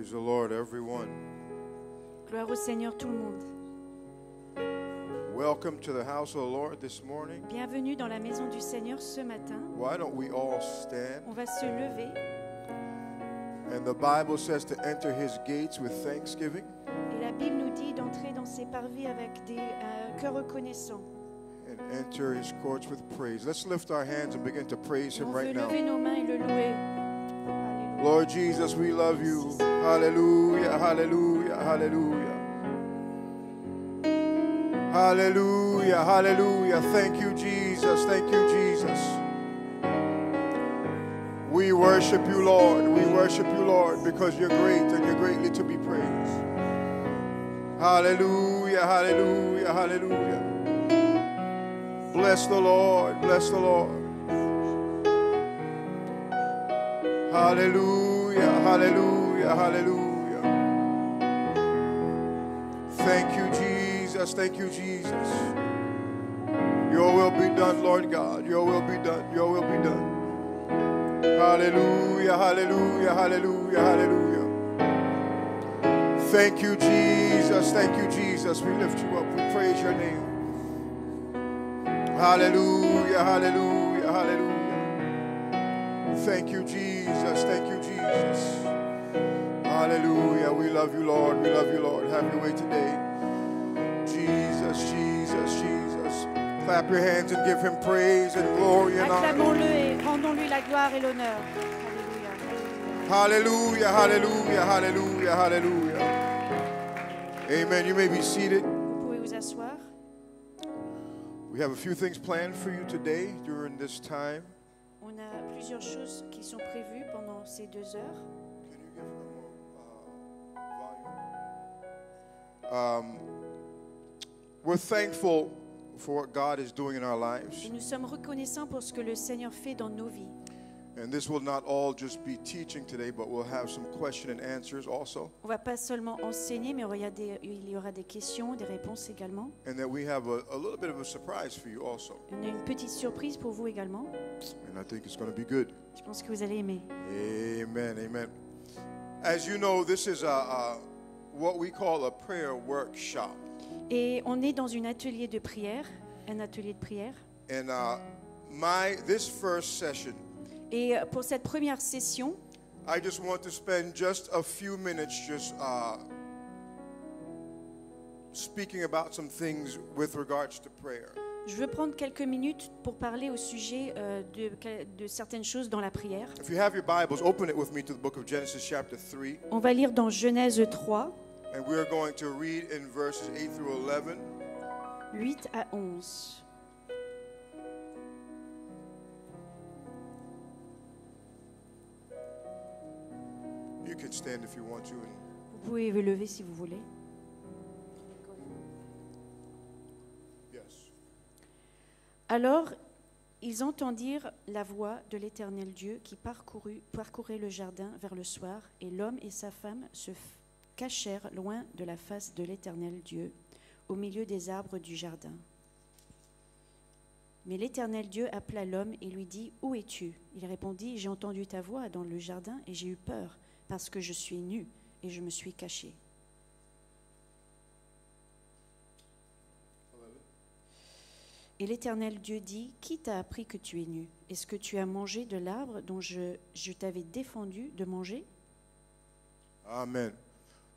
Praise the Lord, everyone. Gloire au Seigneur tout le monde. Welcome to the house of the Lord this morning. Bienvenue dans la maison du Seigneur ce matin. Why don't we all stand? On va se lever. And the Bible says to enter his gates with thanksgiving Et la Bible nous dit d'entrer dans ses parvis avec des cœurs reconnaissants. and enter his courts with praise. Let's lift our hands and begin to praise him On veut right now. lever nos mains et le louer. Alléluia. Lord Jesus, we love you. Hallelujah, hallelujah, hallelujah. Hallelujah, hallelujah. Thank you, Jesus. Thank you, Jesus. We worship you, Lord. We worship you, Lord, because you're great and you're greatly to be praised. Hallelujah, hallelujah, hallelujah. Bless the Lord, bless the Lord. Hallelujah, hallelujah, hallelujah. Thank you, Jesus. Thank you, Jesus. Your will be done, Lord God. Your will be done. Your will be done. Hallelujah, hallelujah, hallelujah, hallelujah. Thank you, Jesus. Thank you, Jesus. We lift you up. We praise your name. Hallelujah, hallelujah, hallelujah. Thank you, Jesus. Thank you, Jesus. Hallelujah. We love you, Lord. We love you, Lord. Have your way today. Jesus, Jesus, Jesus. Clap your hands and give him praise and glory and honor. Acclamons-le et rendons-lui la gloire et l'honneur. Alléluia. Hallelujah, hallelujah, hallelujah, hallelujah. Amen. You may be seated. Vous pouvez vous asseoir. We have a few things planned for you today during this time. On a plusieurs choses qui sont prévues pendant ces 2 heures. Can you give him more volume? We're thankful for what God is doing in our lives. Et nous sommes reconnaissants pour ce que le Seigneur fait dans nos vies. And this will not all just be teaching today, but we'll have some question and answers also. On ne va pas seulement enseigner, mais il y aura des questions, des réponses également. And then we have a little bit of a surprise for you also. On a une petite surprise pour vous également. And I think it's going to be good. Je pense que vous allez aimer. Amen, amen. As you know, this is what we call a prayer workshop. Et on est dans un atelier de prière, And this first session, Et pour cette première session, I just want to spend just a few minutes just speaking about some things with regards to prayer. je veux prendre quelques minutes pour parler au sujet de certaines choses dans la prière. If you have your Bibles, open it with me to the book of Genesis chapter 3. On va lire dans Genèse 3, And we are going to read in verses 8 through 11. 8 à 11. You can stand if you want to. Vous pouvez vous lever si vous voulez. Yes. Alors, ils entendirent la voix de l'Éternel Dieu qui parcourait le jardin vers le soir, et l'homme et sa femme se cachèrent loin de la face de l'Éternel Dieu, au milieu des arbres du jardin. Mais l'Éternel Dieu appela l'homme et lui dit, « Où es-tu » Il répondit, « J'ai entendu ta voix dans le jardin et j'ai eu peur, parce que je suis nu et je me suis caché. » Et l'Éternel Dieu dit, « Qui t'a appris que tu es nu? Est-ce que tu as mangé de l'arbre dont je t'avais défendu de manger ?» Amen.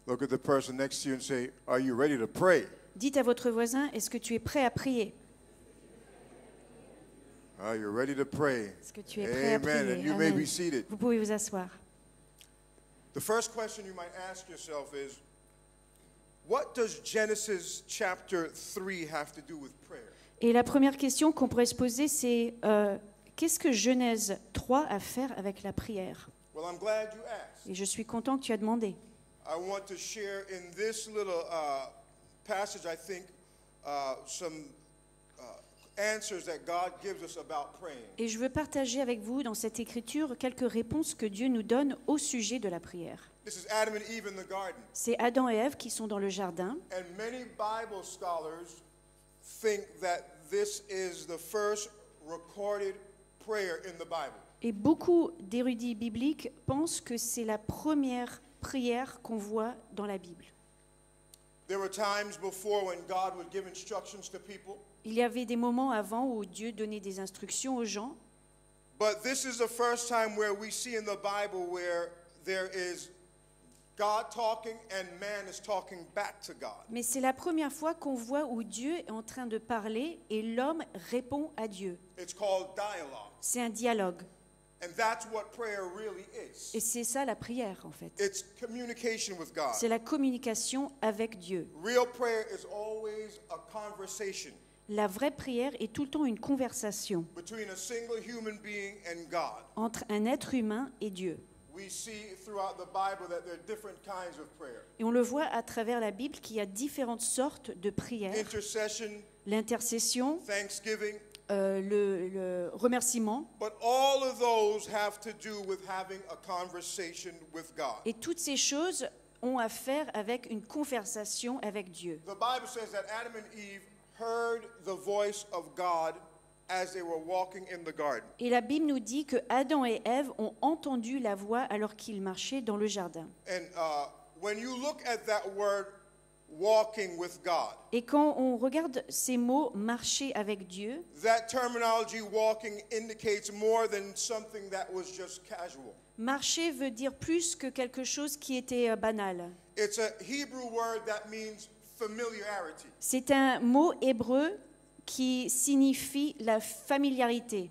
Look at the person next to you and say, are you ready to pray? Dites à votre voisin, est-ce que tu es prêt à prier? Are you ready to pray? Est-ce que tu es prêt à Amen. prier? And you may Amen. be seated. Vous pouvez vous asseoir. The first question you might ask yourself is, what does Genesis chapter 3 have to do with prayer? Et la première question qu'on pourrait se poser, c'est qu'est-ce que Genèse 3 a à faire avec la prière? Well, I'm glad you asked. Et je suis content que tu as demandé. I want to share in this little passage, I think, some answers that God gives us about praying. Et je veux partager avec vous dans cette écriture quelques réponses que Dieu nous donne au sujet de la prière. This is Adam and Eve in the garden. C'est Adam et Ève qui sont dans le jardin. And many Bible scholars think that this is the first recorded prayer in the Bible. Et beaucoup d'érudits bibliques pensent que c'est la première prières qu'on voit dans la Bible. There were times before when God would give instructions to people, Il y avait des moments avant où Dieu donnait des instructions aux gens, but this is the first time where we see in the Bible where there is God talking and man is talking back to God. mais c'est la première fois qu'on voit où Dieu est en train de parler et l'homme répond à Dieu. It's called dialogue. C'est un dialogue. And that's what prayer really is. Et c'est ça la prière, en fait. It's communication with God. C'est la communication avec Dieu. Real prayer is always a conversation La vraie prière est tout le temps une conversation between a single human being and God. entre un être humain et Dieu. We see throughout the Bible that there are different kinds of prayer. Et on le voit à travers la Bible qu'il y a différentes sortes de prières. Intercession, L'intercession, thanksgiving, le remerciement. but all of those have to do with having a conversation with God. Et toutes ces choses ont à faire avec une conversation avec Dieu. The Bible says that Adam and Eve heard the voice of God as they were walking in the garden. Et la Bible nous dit que Adam et Ève ont entendu la voix alors qu'ils marchaient dans le jardin. And when you look at that word walking with God, Et quand on regarde ces mots marcher avec Dieu, that terminology walking indicates more than something that was just casual. marcher veut dire plus que quelque chose qui était banal. It's a Hebrew word that means familiarity. C'est un mot hébreu qui signifie la familiarité.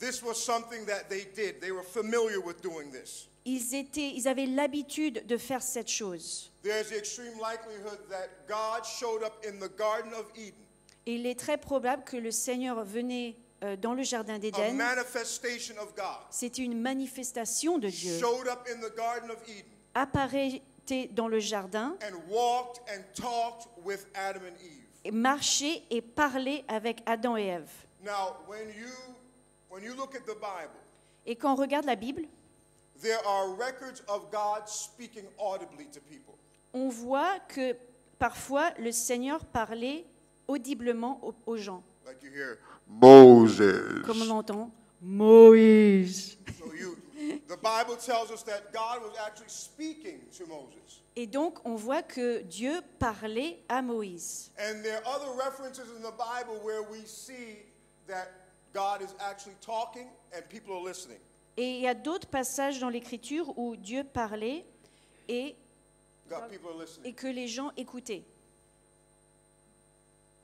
This was something that they did. They were familiar with doing this. Ils avaient l'habitude de faire cette chose. There's the extreme likelihood that God showed up in the Garden of Eden, Et il est très probable que le Seigneur venait dans le jardin a d'Éden. manifestation of God, C'était une manifestation de Dieu. showed up in the Garden of Eden Apparaissait dans le jardin, and walked and talked with Adam and Eve. et marchait et parlait avec Adam et Ève. Now, when you look at the Bible, Et quand on regarde la Bible, there are records of God speaking audibly to people. on voit que parfois le Seigneur parlait audiblement aux gens. Like you hear Moses. Comme on entend Moïse. So the Bible tells us that God was actually speaking to Moses. Et donc on voit que Dieu parlait à Moïse. And there are other references in the Bible where we see that God is actually talking and people are listening. Et il y a d'autres passages dans l'Écriture où Dieu parlait et People are listening. que les gens écoutaient.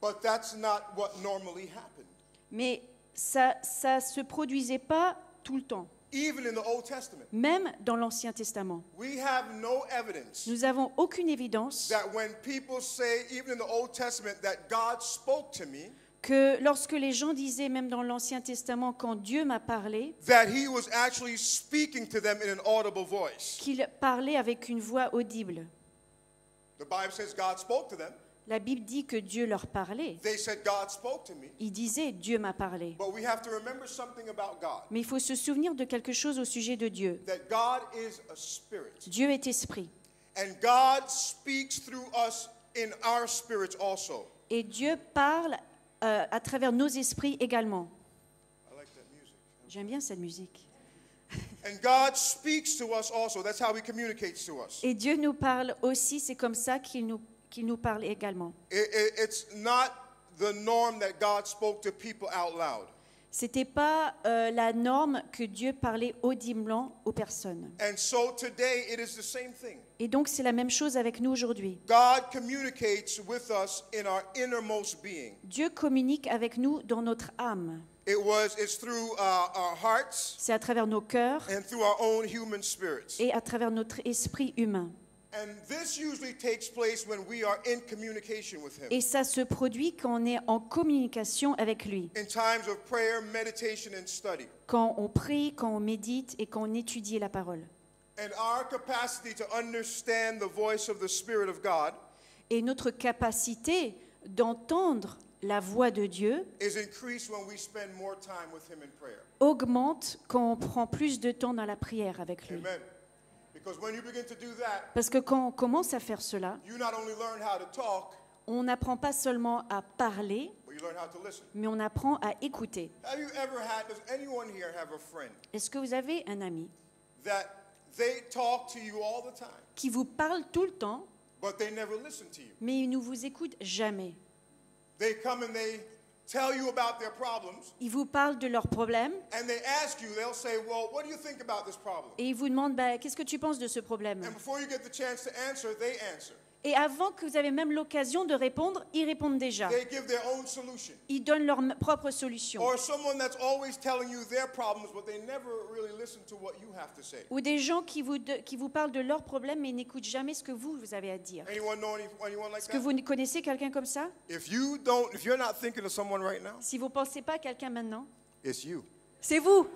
But that's not what normally happened. Mais ça se produisait pas tout le temps. Even in the Old Testament, Même dans l'Ancien Testament, we have no evidence nous n'avons aucune évidence that when people say, even in the Old Testament, that God spoke to me, que lorsque les gens disaient, même dans l'Ancien Testament, quand Dieu m'a parlé, that he was actually speaking to them in an audible voice. qu'il parlait avec une voix audible. The Bible says God spoke to them. La Bible dit que Dieu leur parlait. They said, God spoke to me. Ils disaient, Dieu m'a parlé. But we have to remember something about God, Mais il faut se souvenir de quelque chose au sujet de Dieu. that God is a spirit. Dieu est esprit. And God speaks through us in our spirits also. Et Dieu parle à travers nos esprits également. I like that music. J'aime bien cette musique. And God speaks to us also. That's how he communicates to us. Et Dieu nous parle aussi, c'est comme ça qu'il nous parle également. It's not the norm that God spoke to people out loud. C'était pas la norme que Dieu parlait audiblement aux personnes. And so today it is the same thing. Et donc c'est la même chose avec nous aujourd'hui. God communicates with us in our innermost being. Dieu communique avec nous dans notre âme. It's through our hearts C'est à travers nos cœurs and through our own human spirits. et à travers notre esprit humain. And this usually takes place when we are in communication with him. Et ça se produit quand on est en communication avec lui. In times of prayer, meditation and study. Quand on prie, quand on médite et quand on étudie la parole. And our capacity to understand the voice of the Spirit of God Et notre capacité d'entendre la voix de Dieu is increased when we spend more time with him in prayer. augmente quand on prend plus de temps dans la prière avec lui. Amen. Because when you begin to do that, Parce que quand on commence à faire cela, you not only learn how to talk, on n'apprend pas seulement à parler, but you learn how to listen. mais on apprend à écouter. Does anyone here have a friend Est-ce que vous avez un ami that they talk to you all the time, qui vous parlent tout le temps, but they never listen to you. mais ils ne vous écoutent jamais. They come and they tell you about their problems, Ils vous parlent de leurs problèmes and they ask you, they'll say, well, what do you think about this problem? et ils vous demandent bah, qu'est-ce que tu penses de ce problème. And before you get the chance to answer, they answer. Et avant que vous avez même l'occasion de répondre, ils répondent déjà. They give their own solution. Ils donnent leur propre solution. Or someone that's always telling you their problems, but they never really listen to what you have to say. Ou des gens qui vous parlent de leurs problèmes mais n'écoutent jamais ce que vous avez à dire. Anyone know anyone like Est-ce que that? vous connaissez quelqu'un comme ça? If you're not thinking of someone right now, Si vous ne pensez pas à quelqu'un maintenant, it's you. c'est vous.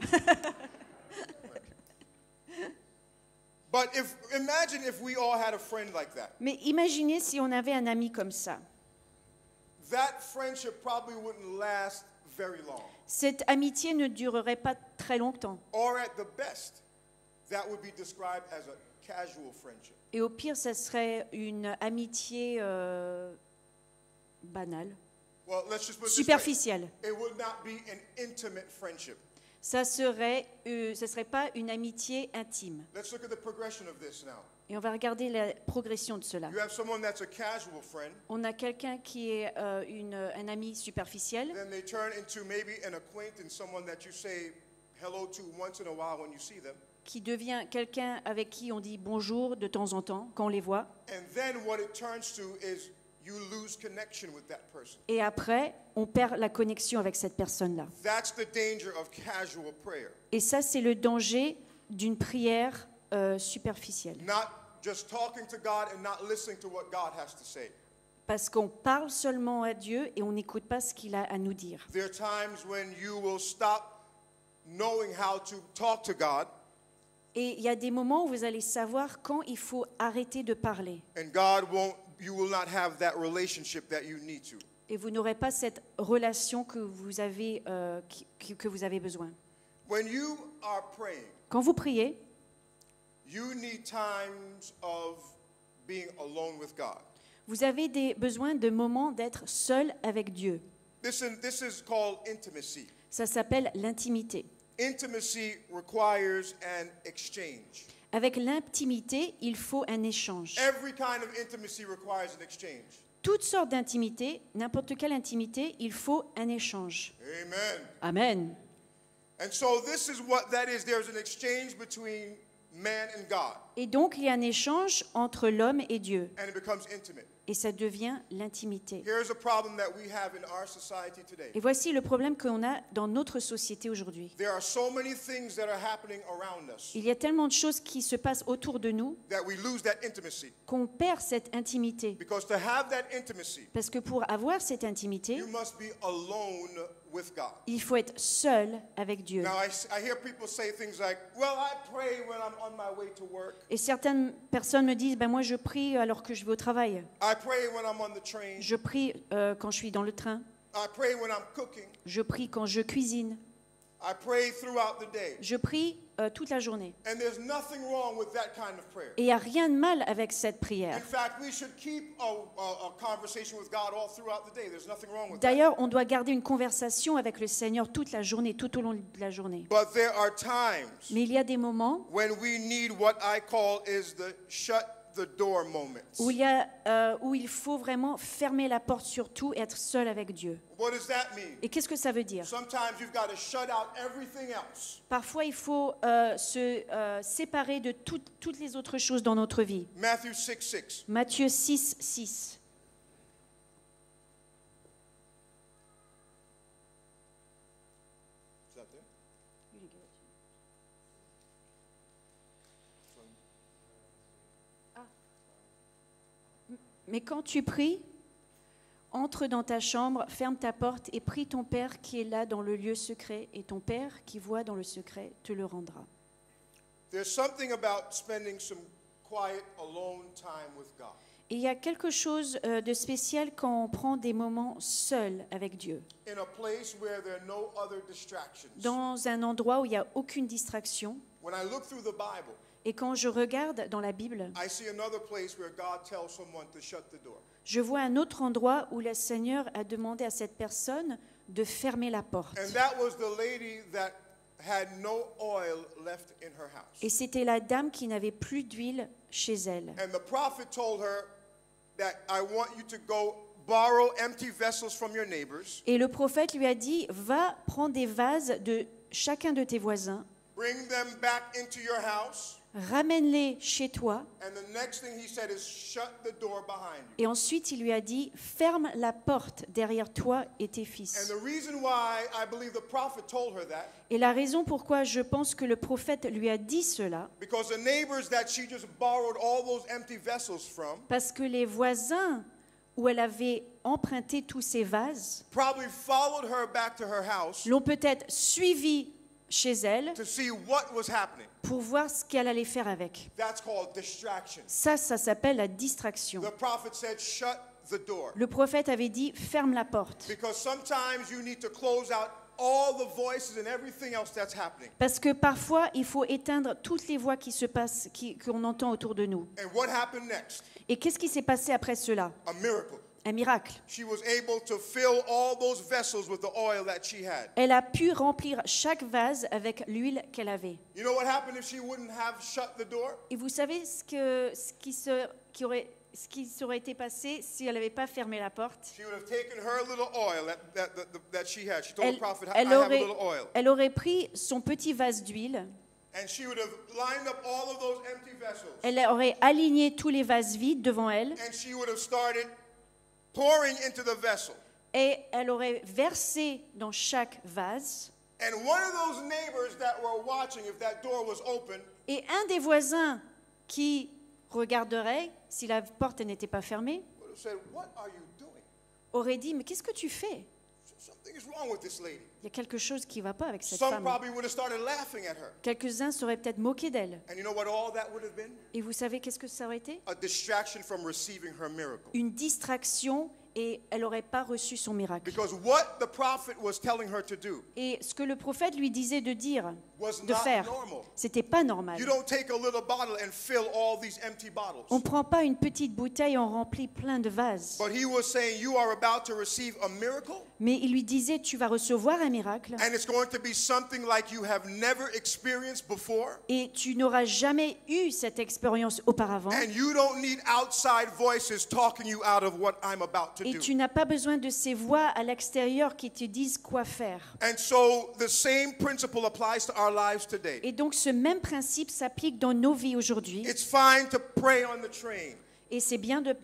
But imagine if we all had a friend like that. Mais imaginez si on avait un ami comme ça. That friendship probably wouldn't last very long. Cette amitié ne durerait pas très longtemps. Or at the best, that would be described as a casual friendship. Et au pire, ça serait une amitié banale, Well, let's just put it this way. superficielle. It would not be an intimate friendship. Ça serait pas une amitié intime. Let's look at the progression of this now. Et on va regarder la progression de cela. You have someone that's a casual friend, On a quelqu'un qui est un ami superficiel, then they turn into maybe an acquaintance, someone that you say hello to once in a while when you see them. qui devient quelqu'un avec qui on dit bonjour de temps en temps quand on les voit. And then what it turns to is you lose connection with that person. Et après, on perd la connexion avec cette personne-là. That's the danger of casual prayer. Et ça, c'est le danger d'une prière superficielle. Not just talking to God and not listening to what God has to say. Parce qu'on parle seulement à Dieu et on n'écoute pas ce qu'il a à nous dire. There are times when you will stop knowing how to talk to God, Et il y a des moments où vous allez savoir quand il faut arrêter de parler. and you will not have that relationship that you need to. Et vous n'aurez pas cette relation que vous avez, que vous avez besoin. When you are praying, Quand vous priez, you need times of being alone with God. vous avez besoin de moments d'être seul avec Dieu. This is called intimacy. Ça s'appelle l'intimité. Intimacy requires an exchange. Avec l'intimité, il faut un échange. Every kind of intimacy requires an exchange. Toutes sortes d'intimité, n'importe quelle intimité, il faut un échange. Amen. Amen. And so this is what that is. There's an exchange between man and God, Et donc, il y a un échange entre l'homme et Dieu. and it becomes intimate. Et ça devient l'intimité. Here's a problem that we have in our society today. Et voici le problème qu'on a dans notre société aujourd'hui. There are so many things that are happening around us Il y a tellement de choses qui se passent autour de nous that we lose that intimacy. qu'on perd cette intimité. Because to have that intimacy, Parce que pour avoir cette intimité, you must be alone with God. il faut être seul avec Dieu. Now, I hear people say things like, well, I pray when I'm on my way to work. Et certaines personnes me disent, ben moi je prie alors que je vais au travail. I pray when I'm on the train. Je prie quand je suis dans le train. I pray when I'm cooking. Je prie quand je cuisine. I pray throughout the day. Je prie toute la journée. And there's nothing wrong with that kind of prayer. Et il n'y a rien de mal avec cette In prière. fact, we should keep a conversation with God all throughout the day. There's nothing wrong with that. D'ailleurs, on doit garder une conversation avec le Seigneur toute la journée, tout au long de la journée. But there are times Mais il y a des moments when we need what I call is the shut the door moments. où il faut vraiment fermer la porte sur tout et être seul avec Dieu. What does that mean? Et qu'est-ce que ça veut dire? Sometimes you've got to shut out everything else. Parfois, il faut se séparer de toutes les autres choses dans notre vie. Matthew 6:6. Matthieu 6, 6. Is that there? Mais quand tu pries, entre dans ta chambre, ferme ta porte et prie ton Père qui est là dans le lieu secret, et ton Père qui voit dans le secret te le rendra. There's something about spending some quiet, alone time with God. Et il y a quelque chose de spécial quand on prend des moments seuls avec Dieu, In a place where there are no other distractions. dans un endroit où il n'y a aucune distraction. When I look through the Bible, Et quand je regarde dans la Bible, I see another place where God tells someone to shut the door. je vois un autre endroit où le Seigneur a demandé à cette personne de fermer la porte. And that was the lady that had no oil left in her house. Et c'était la dame qui n'avait plus d'huile chez elle. And the prophet told her that I want you to go borrow empty vessels from your neighbors. Et le prophète lui a dit, va prendre des vases de chacun de tes voisins, Bring them back into your house. ramène-les chez toi. And the next thing he said is shut the door behind you. Et ensuite, il lui a dit, ferme la porte derrière toi et tes And fils. the reason why I believe the prophet told her that, Et la raison pourquoi je pense que le prophète lui a dit cela, because the neighbors that she just borrowed all those empty vessels from parce que les voisins où elle avait emprunté tous ces vases probably followed her back to her house l'ont peut-être suivi chez elle to see what was happening. pour voir ce qu'elle allait faire avec. That's called distraction. Ça s'appelle la distraction. The prophet said, shut the door. Le prophète avait dit, ferme la porte. Because sometimes you need to close out all the voices and everything else that's happening. Parce que parfois, il faut éteindre toutes les voix qui se passent, qu'on entend autour de nous. And what happened next? Et qu'est-ce qui s'est passé après cela? A miracle. Un miracle. She was able to fill all those vessels with the oil that she had. Elle a pu remplir chaque vase avec l'huile qu'elle avait. You know what happened if she wouldn't have shut the door? Et vous savez ce qui serait été passé si elle n'avait pas fermé la porte? She would have taken her little oil that she had. She told the prophet, I Elle have a little oil. elle aurait pris son petit vase d'huile, And she would have lined up all of those empty vessels. elle aurait aligné tous les vases vides devant elle And she would have started pouring into the vessel. et elle aurait versé dans chaque vase. And one of those neighbors that were watching, if that door was open, Et un des voisins qui regarderait, si la porte n'était pas fermée, would have said, what are you doing? aurait dit, mais qu'est-ce que tu fais? Something is wrong with this lady. Il y a quelque chose qui ne va pas avec cette Some femme. probably would have started laughing at her. Quelques-uns seraient peut-être moqués d'elle. And you know what all that would have been? Et vous savez qu'est-ce que ça aurait été? A distraction from receiving her miracle. Une distraction et elle n'aurait pas reçu son miracle. Because what the prophet was telling her to do Et ce que le prophète lui disait de dire, was de not faire, normal. c'était pas normal. You don't take a little bottle and fill all these empty bottles. On ne prend pas une petite bouteille, on remplit plein de vases. But he was saying you are about to receive a miracle, Mais il lui disait, tu vas recevoir un miracle and it's going to be something like you have never experienced before. et tu n'auras jamais eu cette expérience auparavant. And you don't need outside voices talking you out of what I'm about to Et do. tu n'as pas besoin de ces voix à l'extérieur qui te disent quoi faire. And so the same principle applies to our lives today. Et donc ce même principe s'applique dans nos vies aujourd'hui. It's fine to pray on the train. Et c'est bien de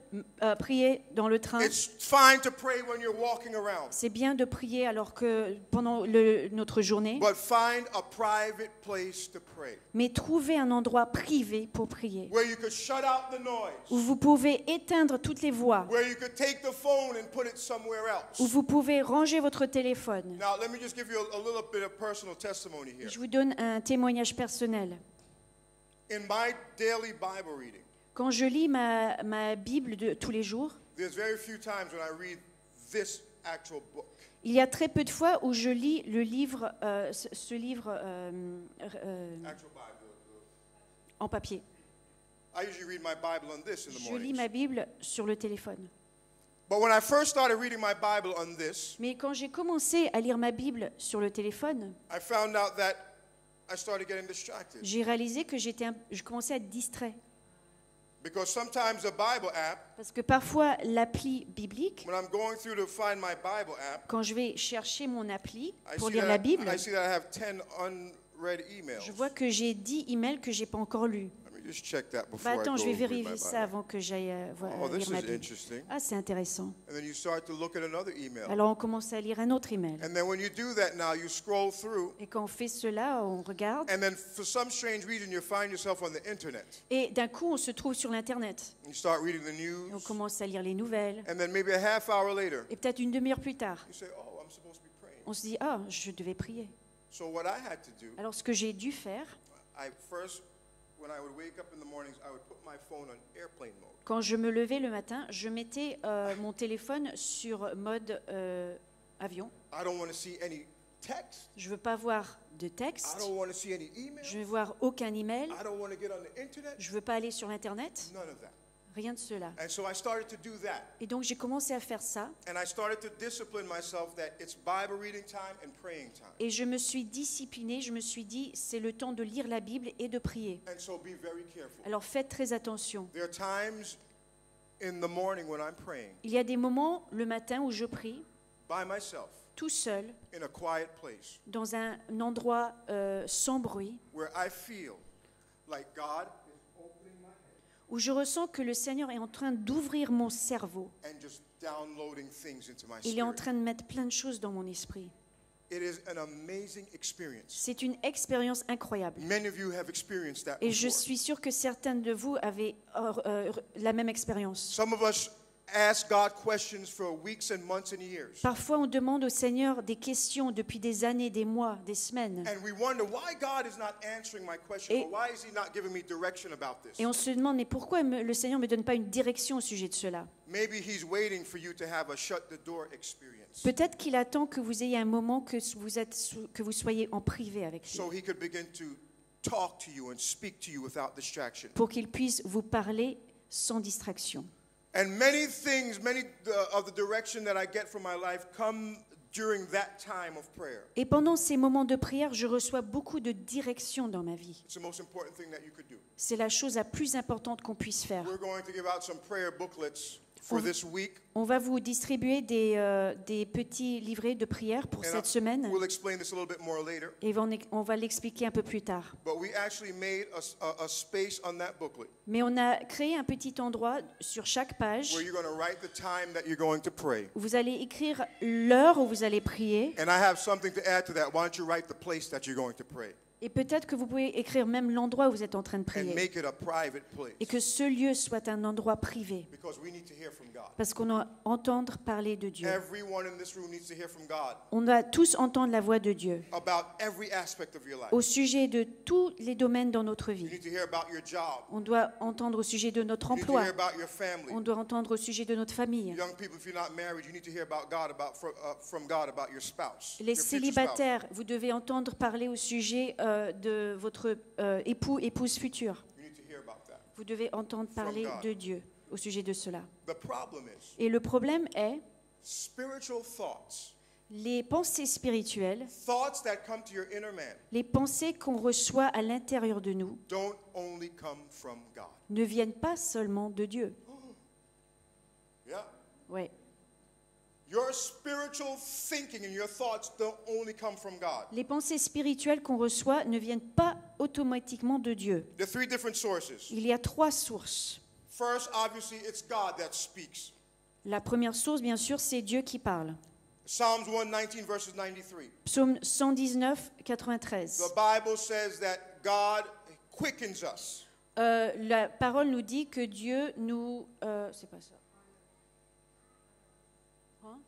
prier dans le train. It's fine to pray when you're walking around. C'est bien de prier alors que pendant notre journée. But find a private place to pray Mais trouvez un endroit privé pour prier. where you could shut out the Où noise, vous pouvez éteindre toutes les voix. where you could take the phone and put it somewhere Où else. vous pouvez ranger votre téléphone. Now, let me just give you a little bit of personal testimony here. Je vous donne un témoignage personnel. In my daily Bible reading, Quand je lis ma Bible de tous les jours, there's very few times when I read this actual book. il y a très peu de fois où je lis le livre, ce livre Actual Bible. en papier. I usually read my Bible on this in the Je lis morning. ma Bible sur le téléphone. But when I first started reading my Bible on this, Mais quand j'ai commencé à lire ma Bible sur le téléphone, I found out that I started getting distracted. j'ai réalisé que je commençais à être distrait. Because sometimes the Bible app, Parce que parfois, l'appli biblique, when I'm going through to find my Bible app, quand je vais chercher mon appli I pour see lire la that Bible, I see that I have 10 unread emails. je vois que j'ai 10 emails que je n'ai pas encore lus. Let me just check that before Bah, I attends, go je vais read my vérifier ça Bible. avant que j'aille Oh, this lire ma is Bible. interesting. Ah, c'est intéressant. And then you start to look at another email. Alors on commence à lire un autre email. And then when you do that now, you scroll through, Et quand on fait cela, on regarde. and then for some strange reason, you find yourself on the internet. Et d'un coup, on se trouve sur l'Internet. You start reading the Et on news, commence à lire les nouvelles. and then maybe a half hour later, Et peut-être une demi-heure plus tard, you say, oh, I'm supposed to be praying. on se dit, ah, je devais prier. So what I had to do, Alors ce que j'ai dû faire, when I would wake up in the mornings, I would put my phone on airplane mode. quand je me levais le matin, je mettais mon téléphone sur mode avion. I don't want to see any text. Je ne veux pas voir de I texte. don't want to see any email. Je ne veux voir aucun email. I don't want to get on the internet. Je ne veux pas aller sur l'Internet. None of that. Rien de cela. And so I started to do that. Et donc j'ai commencé à faire ça. And I started to discipline myself that it's Bible reading time and praying time. Et je me suis disciplinée, je me suis dit, c'est le temps de lire la Bible et de prier. And so be very careful. Alors faites très attention. There are times in the morning when I'm praying Il y a des moments le matin où je prie, by myself tout seul, in a quiet place dans un endroit sans bruit, where I feel like God is opening my head où je ressens que le Seigneur est en train d'ouvrir mon cerveau. and just downloading things into my Il est en spirit. train de mettre plein de choses dans mon esprit. It is an amazing experience. C'est une expérience incroyable. Many of you have experienced that Et je before. suis sûre que certains de vous avaient la même expérience. Some of us ask God questions for weeks and months and years. Parfois, on demande au Seigneur des questions depuis des années, des mois, des semaines. And we wonder why God is not answering my question, Et- or why is He not giving me direction about this? Et on se demande, mais pourquoi le Seigneur ne me donne pas une direction au sujet de cela? Maybe He's waiting for you to have a shut the door experience Peut-être qu'il attend que vous ayez un moment que vous soyez en privé avec lui, so He could begin to talk to you and speak to you without distraction. pour qu'il puisse vous parler sans distraction. And many things, many of the direction that I get from my life come during that time of prayer. Et pendant ces moments de prière, je reçois beaucoup de direction dans ma vie. It's the most important thing that you could do. C'est la chose la plus importante qu'on puisse faire. We're going to give out some prayer booklets for this week. On va vous distribuer des petits livrets de prière pour And cette semaine we'll explain this a little bit more later. et on va l'expliquer un peu plus tard. But we actually made a space on that booklet Mais on a créé un petit endroit sur chaque page where you're going to write the time that you're going to pray. où vous allez écrire l'heure où vous allez prier. And I have something to add to that. Why don't you write the place that you're going to pray Et peut-être que vous pouvez écrire même l'endroit où vous êtes en train de and prier. make it a private Et que place? ce lieu soit un endroit privé. Because we need to hear from God. Parce qu'on doit entendre parler de Dieu. Everyone in this room needs to hear from God On doit tous entendre la voix de Dieu about every aspect of your life. au sujet de tous les domaines dans notre You vie. need to hear about your job. On doit entendre au sujet de notre You need to emploi. hear about your family. On doit entendre au sujet de notre famille. Young people, if you're not married, you need to hear about God from God about your spouse. Les your future spouse. célibataires, vous devez entendre parler au sujet de votre époux, épouse future. You need to hear about that. Vous devez entendre parler God. de Dieu au sujet de cela. The problem is Et le problème est spiritual thoughts, les pensées spirituelles, thoughts that come to your inner man, les pensées qu'on reçoit à l'intérieur de nous don't only come from God. ne viennent pas seulement de Dieu. Yeah. Ouais. Your spiritual thinking and your thoughts don't only come from God. Les pensées spirituelles qu'on reçoit ne viennent pas automatiquement de Dieu. There are three different sources. Il y a trois sources. First, obviously, it's God that speaks. La première source, bien sûr, c'est Dieu qui parle. Psalms 119, verses 93. Psaume 119, 93. The Bible says that God quickens us. La parole nous dit que Dieu nous... c'est pas ça. Hein?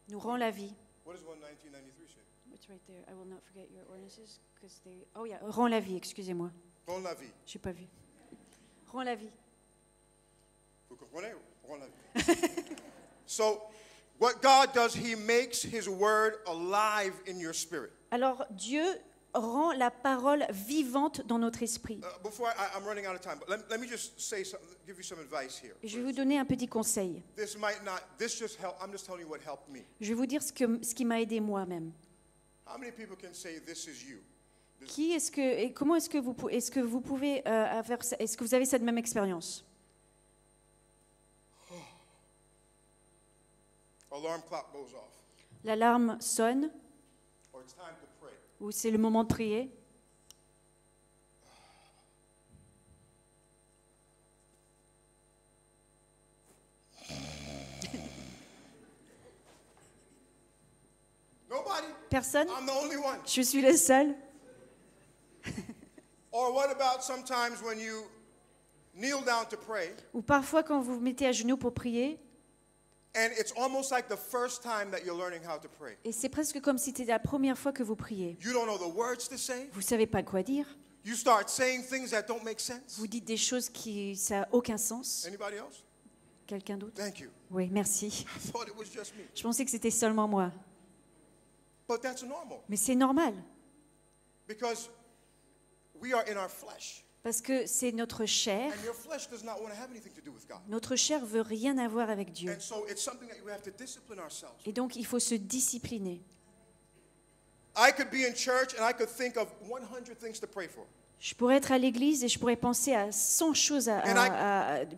Nous rend la vie. What does 119:93 say? It's right there. I will not forget your ordinances, 'cause they... Oh yeah, rend la vie, excusez-moi. Rends la vie. J'ai pas vu. Rend la vie. Vous comprenez? Rends la vie. So, what God does, He makes His word alive in your spirit. Alors Dieu rend la parole vivante dans notre esprit. Before I'm running out of time, but let me just say something, give you some advice here. Je vais vous donner un petit conseil. This just help. I'm just telling you what helped me. Je vais vous dire ce qui m'a aidé moi-même. How many people can say this is you? Qui est-ce que et comment est-ce que vous pouvez faire ça? Est-ce que vous avez cette même expérience? Alarm clock goes off, L'alarme sonne or it's time to pray. ou c'est le moment de prier? Nobody? Personne? I'm the only one. Je suis le seul. Or what about sometimes when you kneel down to pray, Ou parfois quand vous vous mettez à genoux pour prier, and it's almost like the first time that you're learning how to pray. et c'est presque comme si c'était la première fois que vous priez. You don't know the words to say. Vous savez pas quoi dire. You start saying things that don't make sense. Vous dites des choses qui ça a aucun sens. Anybody else? Quelqu'un d'autre? Thank you. Oui, merci. I thought it was just me. Je pensais que c'était seulement moi. But that's normal Mais c'est normal because we are in our flesh. Parce que c'est notre chair. And your flesh does not want to have anything to do with God. Notre chair veut rien avoir avec Dieu. And so it's something that we have to discipline ourselves. Et donc, il faut se discipliner. I could be in church and I could think of 100 things to pray for. Je pourrais être à l'église et je pourrais penser à 100 choses,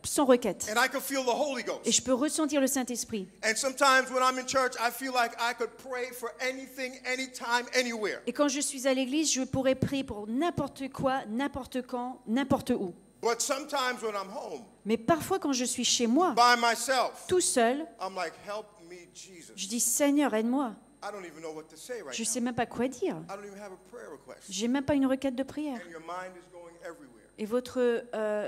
100 requêtes. And I could feel the Holy Ghost. Et je peux ressentir le Saint-Esprit. And sometimes when I'm in church, I feel like I could pray for anything, anytime, anywhere. Et quand je suis à l'église, je pourrais prier pour n'importe quoi, n'importe quand, n'importe où. But sometimes when I'm home, Mais parfois, quand je suis chez moi, by myself, tout seul, I'm like, help me, Jesus. je dis Seigneur, aide-moi. I don't even know what to say right Je ne sais now. même pas quoi dire. I don't even have a prayer request. J'ai même pas une requête de prière. And your mind is going everywhere. Et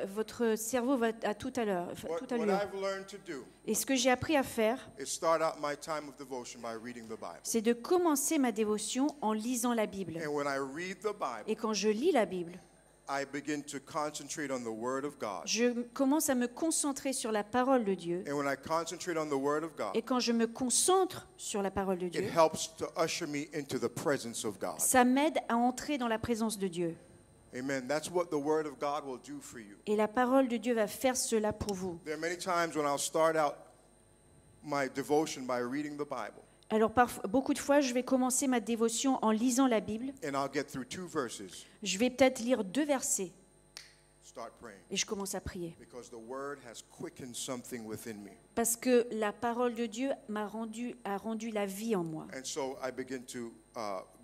votre cerveau va à tout à l'heure. What I've learned to do Et ce que j'ai appris à faire, is start out my time of devotion by reading the Bible. c'est de commencer ma dévotion en lisant la Bible. And when I read the Bible, Et quand je lis la Bible, I begin to concentrate on the Word of God. je commence à me concentrer sur la parole de Dieu. And when I concentrate on the Word of God, Et quand je me concentre sur la parole de it Dieu, helps to usher me into the presence of God. ça m'aide à entrer dans la présence de Dieu. Amen. That's what the Word of God will do for you. Et la parole de Dieu va faire cela pour vous. There are many times when I'll start out my devotion by reading the Bible, Alors beaucoup de fois, je vais commencer ma dévotion en lisant la Bible. and I'll get through 2 verses, Je vais peut-être lire 2 versets start praying, et je commence à prier. because the Word has quickened something within me. Parce que la parole de Dieu a rendu la vie en moi. And so I begin to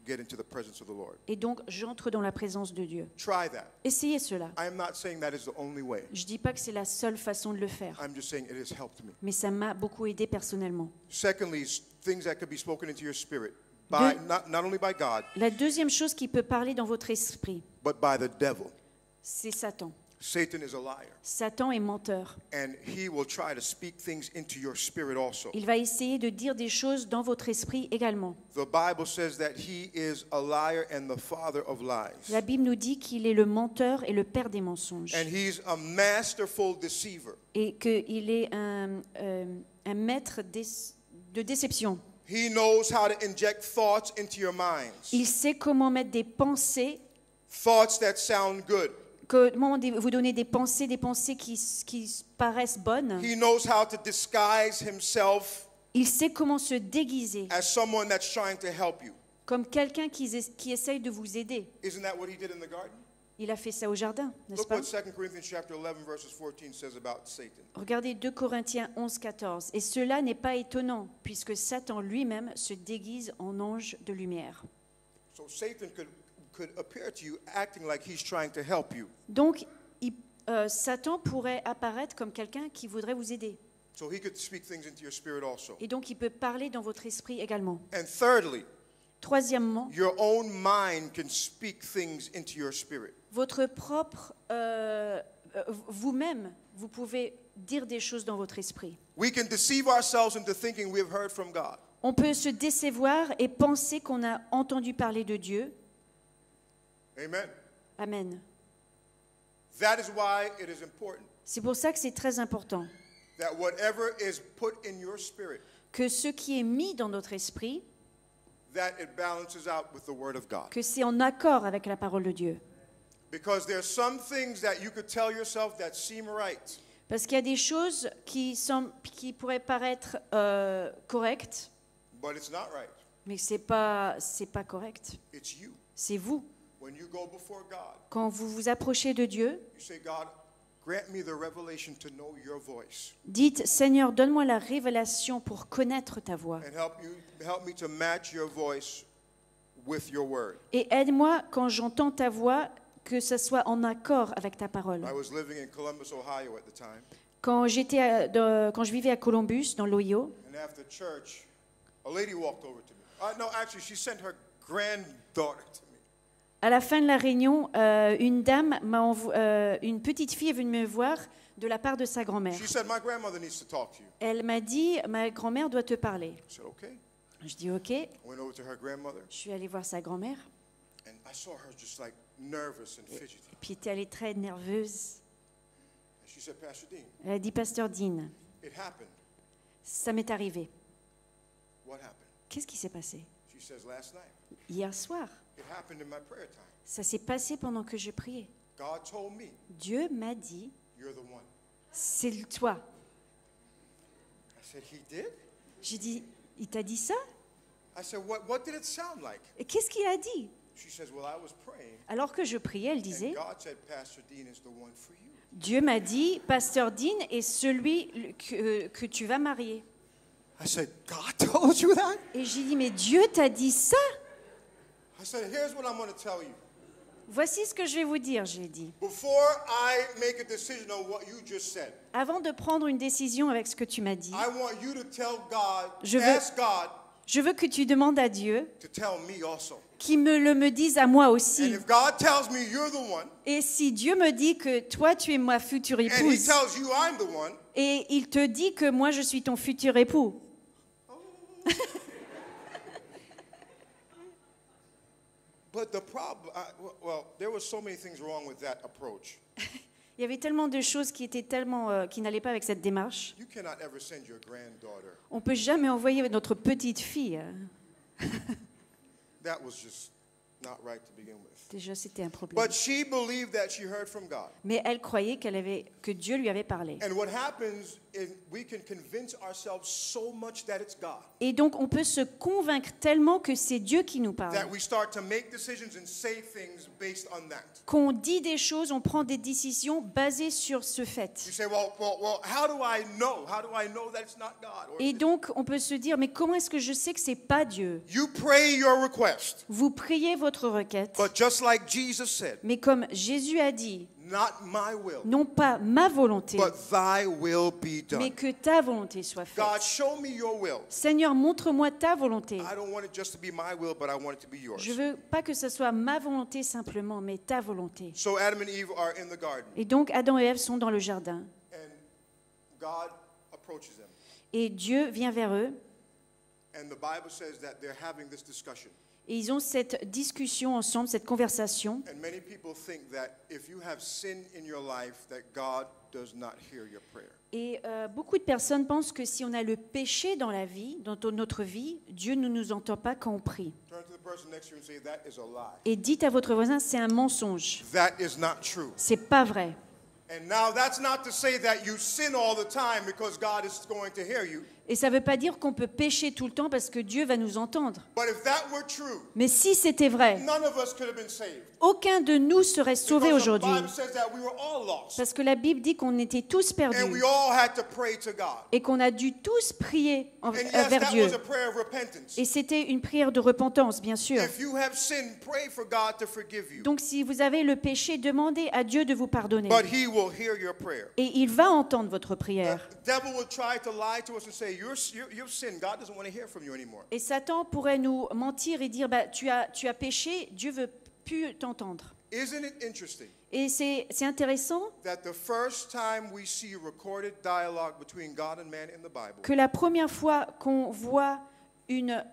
get into the presence of the Lord. Et donc, j'entre dans la présence de Dieu. Try that. Essayez cela. I am not saying that is the only way. Je ne dis pas que c'est la seule façon de le faire, I'm just saying it has helped me. mais ça m'a beaucoup aidé personnellement. Secondly, things that could be spoken into your spirit, by, not only by God, La deuxième chose qui peut parler dans votre esprit, but by the devil. c'est Satan. Satan is a liar, Satan est menteur. and he will try to speak things into your spirit also. Il va essayer de dire des choses dans votre esprit également. The Bible says that he is a liar and the father of lies. La Bible nous dit qu'il est le menteur et le père des mensonges. And he's a masterful deceiver. Et qu'il est un maître de déception. He knows how to inject thoughts into your minds, Il sait comment mettre des pensées, thoughts that sound good. comment vous donner des pensées qui paraissent bonnes. He knows how to disguise himself Il sait comment se déguiser as someone that's trying to help you. comme quelqu'un qui essaye de vous aider. Isn't that what he did in the garden? Il a fait ça au jardin, n'est-ce Look pas? what 2 Corinthians chapter 11 verses 14 says about Satan. Regardez 2 Corinthiens 11, 14. Et cela n'est pas étonnant, puisque Satan lui-même se déguise en ange de lumière. So Satan could appear to you acting like he's trying to help you. Donc, Satan pourrait apparaître comme quelqu'un qui voudrait vous aider. So he could speak things into your spirit also. Et donc, il peut parler dans votre esprit également. And thirdly, Troisièmement, your own mind can speak things into your spirit. votre propre... vous-même, vous pouvez dire des choses dans votre esprit. We can deceive ourselves into thinking we have heard from God. On peut se décevoir et penser qu'on a entendu parler de Dieu. Amen. Amen. That is why it is important C'est pour ça que c'est très important that whatever is put in your spirit, que ce qui est mis dans notre esprit, that it balances out with the word of God. que c'est en accord avec la parole de Dieu. Because there's some things that you could tell yourself that seem right, Parce qu'il y a des choses qui pourraient paraître correctes, but it's not right. mais c'est pas correct. It's you. C'est vous. When you go before God, Quand vous vous approchez de Dieu, you say, God, grant me the revelation to know your voice, dites, Seigneur, donne-moi la révélation pour connaître ta voix. and help me to match your voice with your word. Et aide-moi quand j'entends ta voix, que ce soit en accord avec ta parole. I was living in Columbus, Ohio at the time, Quand je vivais à Columbus, dans l'Ohio, and after church, a lady walked over to me. No, actually, she sent her granddaughter to me. à la fin de la réunion, une petite fille est venue me voir de la part de sa grand-mère. She said, my grandmother needs to talk to you. Elle m'a dit, ma grand-mère doit te parler. I said, okay. Je dis ok. I went over to her grandmother, Je suis allée voir sa grand-mère. and I saw her just like nervous and fidgety. Puis elle est très nerveuse. And she said, Pastor Dean, Elle a dit, Pasteur Dean, it happened. ça m'est arrivé. What happened? Qu'est-ce qui s'est passé? She says, last night. Hier soir. It happened in my prayer time. Ça s'est passé pendant que je priais. God told me, Dieu m'a dit, you're the one. c'est toi. I said, he did? J'ai dit, il t'a dit ça? I said, what did it sound like? Et qu'est-ce qu'il a dit? She says, well, I was praying, Alors que je priais, elle and disait, God said, Pastor Dean is the one for you. Dieu m'a dit, Pasteur Dean est celui que tu vas marier. I said, God told you that? Et j'ai dit, mais Dieu t'a dit ça? I said, here's what I'm going to tell you. Voici ce que je vais vous dire, j'ai dit. Before I make a decision on what you just said, Avant de prendre une décision avec ce que tu m'as dit, I want you to tell God, Je veux- ask God je veux que tu demandes à Dieu to tell me also. qu'il me dise à moi And aussi. if God tells me you're the one, Et si Dieu me dit que toi, tu es ma future and he épouse, tells you I'm the one, et il te dit que moi, je suis ton futur époux, but the problem, well, there were so many things wrong with that approach. il y avait tellement de choses qui étaient qui n'allaient pas avec cette démarche. You cannot ever send your granddaughter. On ne peut jamais envoyer notre petite fille. That was just not right to begin with. Déjà, c'était un problème. But she believed that she heard from God. Mais elle croyait que Dieu lui avait parlé. And what happens is we can convince ourselves so much that it's God, Et donc, on peut se convaincre tellement que c'est Dieu qui nous parle. that we start to make decisions and say things based on that. Qu'on dit des choses, on prend des décisions basées sur ce fait. You say, well, how do I know? How do I know that it's not God? Or Et donc, on peut se dire, mais comment est-ce que je sais que c'est pas Dieu? you pray your request, Vous priez votre requête, but just like Jesus said, mais comme Jésus a dit, not my will, non pas ma volonté, but thy will be mais done. que ta volonté soit God, faite. show me your will. Seigneur, montre-moi ta volonté. I don't want it just to be my will, but I want it to be yours. Je veux pas que ce soit ma volonté simplement, mais ta volonté. So Adam and Eve are in the garden, Et donc, Adam et Ève sont dans le jardin. and God approaches them. Et Dieu vient vers eux. And the Bible says that they're having this discussion. Et ils ont cette discussion ensemble, cette conversation. And many people think that if you have sin in your life, that God does not hear your prayer. Et beaucoup de personnes pensent que si on a le péché dans la vie, dans notre vie, Dieu ne nous entend pas quand on prie. Turn to the person next to you and say, that is a lie. Et dites à votre voisin, c'est un mensonge. That is not true. C'est pas vrai. And now that's not to say that you sin all the time because God is going to hear you. Et ça ne veut pas dire qu'on peut pécher tout le temps parce que Dieu va nous entendre. But if that were true, Mais si c'était vrai, none of us could have been saved. aucun de nous serait sauvé Because the aujourd'hui. Bible says that we were all lost. Parce que la Bible dit qu'on était tous And perdus we all had to pray to God. et qu'on a dû tous prier And yes, vers that Dieu. was a prayer of repentance. Et c'était une prière de repentance, bien sûr. If you have sinned, pray for God to forgive you. Donc si vous avez le péché, demandez à Dieu de vous pardonner. But He will hear your prayer. Et il va entendre votre prière. The devil will try to lie to us and say, you've sinned. God doesn't want to hear from you anymore. Et Satan pourrait nous mentir et dire, bah, tu as péché, Dieu veut plus t'entendre. Isn't it interesting Et c'est intéressant that the first time we see recorded dialogue between God and man in the Bible que la première fois qu'on voit une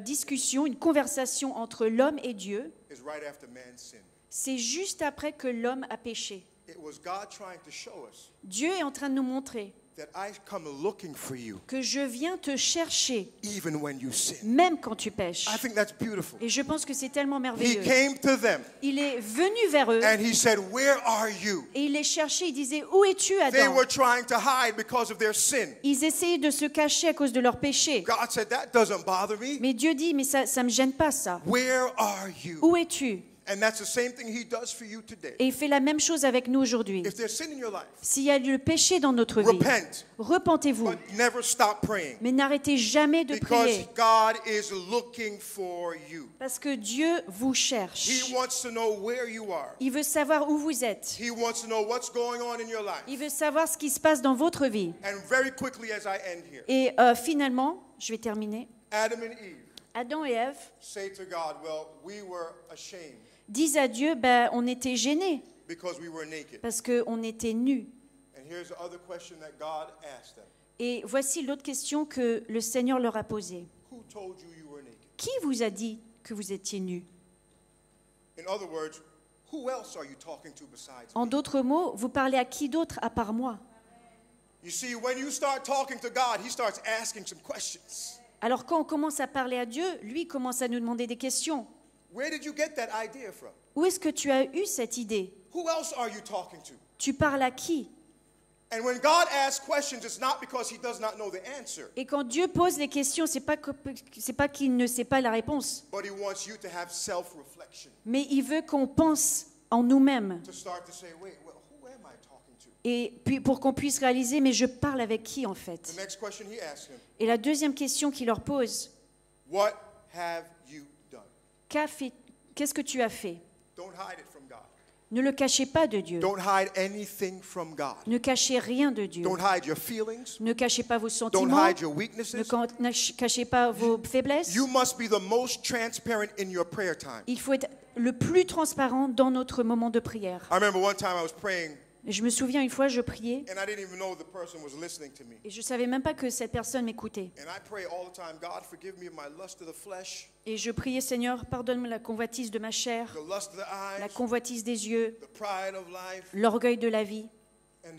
discussion, une conversation entre l'homme et Dieu, is right after man's sin? c'est juste après que l'homme a péché. It was God trying to show us Dieu est en train de nous montrer that I come looking for you que je viens te chercher, even when you sin. même quand tu pêches. I think that's beautiful. Et je pense que c'est tellement He merveilleux. came to them Il est venu vers eux and he said, where are you? et il les cherchait. Il disait, où es-tu, They Adam? were trying to hide because of their sin. Ils essayaient de se cacher à cause de leur péché. God said, that doesn't bother me. Mais Dieu dit, mais ça ne me gêne pas, ça. Where are you? Où es-tu? And that's the same thing he does for you today. Et il fait la même chose avec nous aujourd'hui. If there's sin in your life, S'il y a du péché dans notre vie, repent, repentez-vous. but never stop praying. Mais n'arrêtez jamais de Because prier. God is looking for you. Parce que Dieu vous cherche. He wants to know where you are. Il veut savoir où vous êtes. He wants to know what's going on in your life. Il veut savoir ce qui se passe dans votre vie. And very quickly as I end here, Et finalement, je vais terminer. Adam and Eve Adam et Ève say to God, well, we were ashamed disent à Dieu, ben, on était gênés because we were naked. parce qu'on était nus. And here's the other question that God asked them. Et voici l'autre question que le Seigneur leur a posée. Who told you you were naked? Qui vous a dit que vous étiez nus? In other words, who else are you talking to besides En me? d'autres mots, vous parlez à qui d'autre à part moi? You see, when you start talking to God, he starts asking some questions. Alors quand on commence à parler à Dieu, lui commence à nous demander des questions. Where did you get that idea from? Où est-ce que tu as eu cette idée? Who else are you talking to? Tu parles à qui? And when God asks questions, it's not because he does not know the answer, Et quand Dieu pose les questions, c'est pas qu'il ne sait pas la réponse, but he wants you to have self-reflection, mais il veut qu'on pense en nous-mêmes. to start to say, wait, well, who am I talking to? Et puis pour qu'on puisse réaliser, mais je parle avec qui en The fait? next question he asks him, Et la deuxième question qu'il leur pose, what have you done? qu'est-ce que tu as fait? Don't hide it from God. Ne le cachez pas de Dieu. Don't hide anything from God. Ne cachez rien de Dieu. Don't hide your feelings. Ne cachez pas vos Don't sentiments. hide your weaknesses. Ne cachez pas vos faiblesses. You must be the most transparent in your prayer time. Il faut être le plus transparent dans notre moment de prière. I remember one time I was praying Et je me souviens une fois, je priais and I didn't even know the person was listening to me. et je ne savais même pas que cette personne m'écoutait. And I pray all the time, God, forgive me of my lust of the flesh, Et je priais, Seigneur, pardonne-moi la convoitise de ma chair, the lust of the la eyes, convoitise des yeux, the pride of life. l'orgueil de la vie. And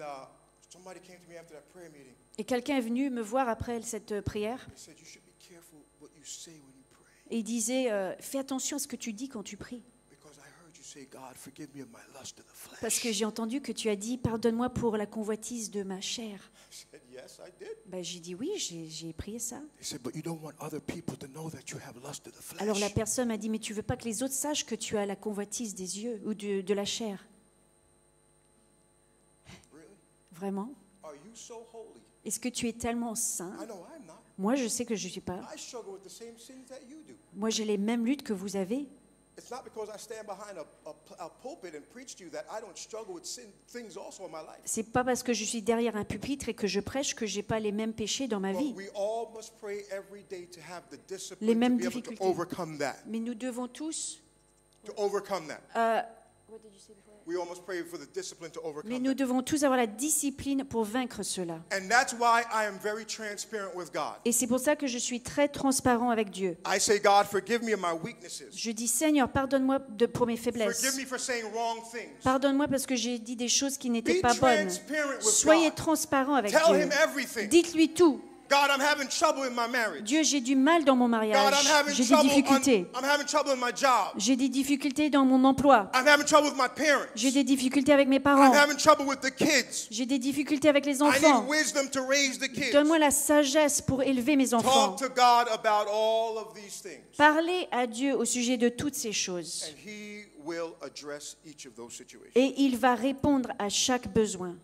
somebody came to me after that prayer meeting. Et quelqu'un est venu me voir après cette prière He said, you should be careful what you say when you pray. et il disait, fais attention à ce que tu dis quand tu pries. Because I heard you say, God, forgive me of my lust of the flesh. Parce que j'ai entendu que tu as dit, pardonne-moi pour la convoitise de ma chair. I said, yes, I did. Ben, j'ai dit oui, j'ai prié ça. He said, but you don't want other people to know that you have lust of the flesh. Alors la personne m'a dit, mais tu veux pas que les autres sachent que tu as la convoitise des yeux ou de la chair? Really? Vraiment? Are you so holy? Est-ce que tu es tellement saint? I know I'm not. Moi, je sais que je ne suis pas. I struggle with the same sins that you do. Moi, j'ai les mêmes luttes que vous avez. It's not because I stand behind a pulpit and preach to you that I don't struggle with things also in my life. C'est pas parce que je suis derrière un pupitre et que je prêche que j'ai pas les mêmes péchés dans ma vie. But we all must pray every day to have the Les discipline mêmes to be able to difficultés. overcome that. Mais nous devons tous. To overcome that. What did you say before? We all must pray for the discipline to Mais overcome nous that. devons tous avoir la discipline pour vaincre cela. And that's why I am very transparent with God. Et c'est pour ça que je suis très transparent avec Dieu. I say, God, forgive me of my weaknesses. Je dis, Seigneur, pardonne-moi pour mes faiblesses. Forgive me for saying wrong things. Pardonne-moi parce que j'ai dit des choses qui n'étaient Be pas bonnes. transparent with Soyez God. transparent avec Tell Dieu. him everything. Dites-lui tout. God, I'm having trouble in my marriage. Dieu, j'ai du mal dans mon God, mariage. I'm having J'ai des trouble difficultés. I'm having trouble in my job. J'ai des difficultés dans mon emploi. I'm having trouble with my parents. J'ai des difficultés avec mes I'm parents. having trouble with the kids. J'ai des difficultés avec les I enfants. need wisdom to raise the kids. Donne-moi la sagesse pour élever mes enfants. Talk to God about all of these things. Parlez à Dieu au sujet de toutes ces choses. And he will address each of those situations. Et il va répondre à chaque besoin.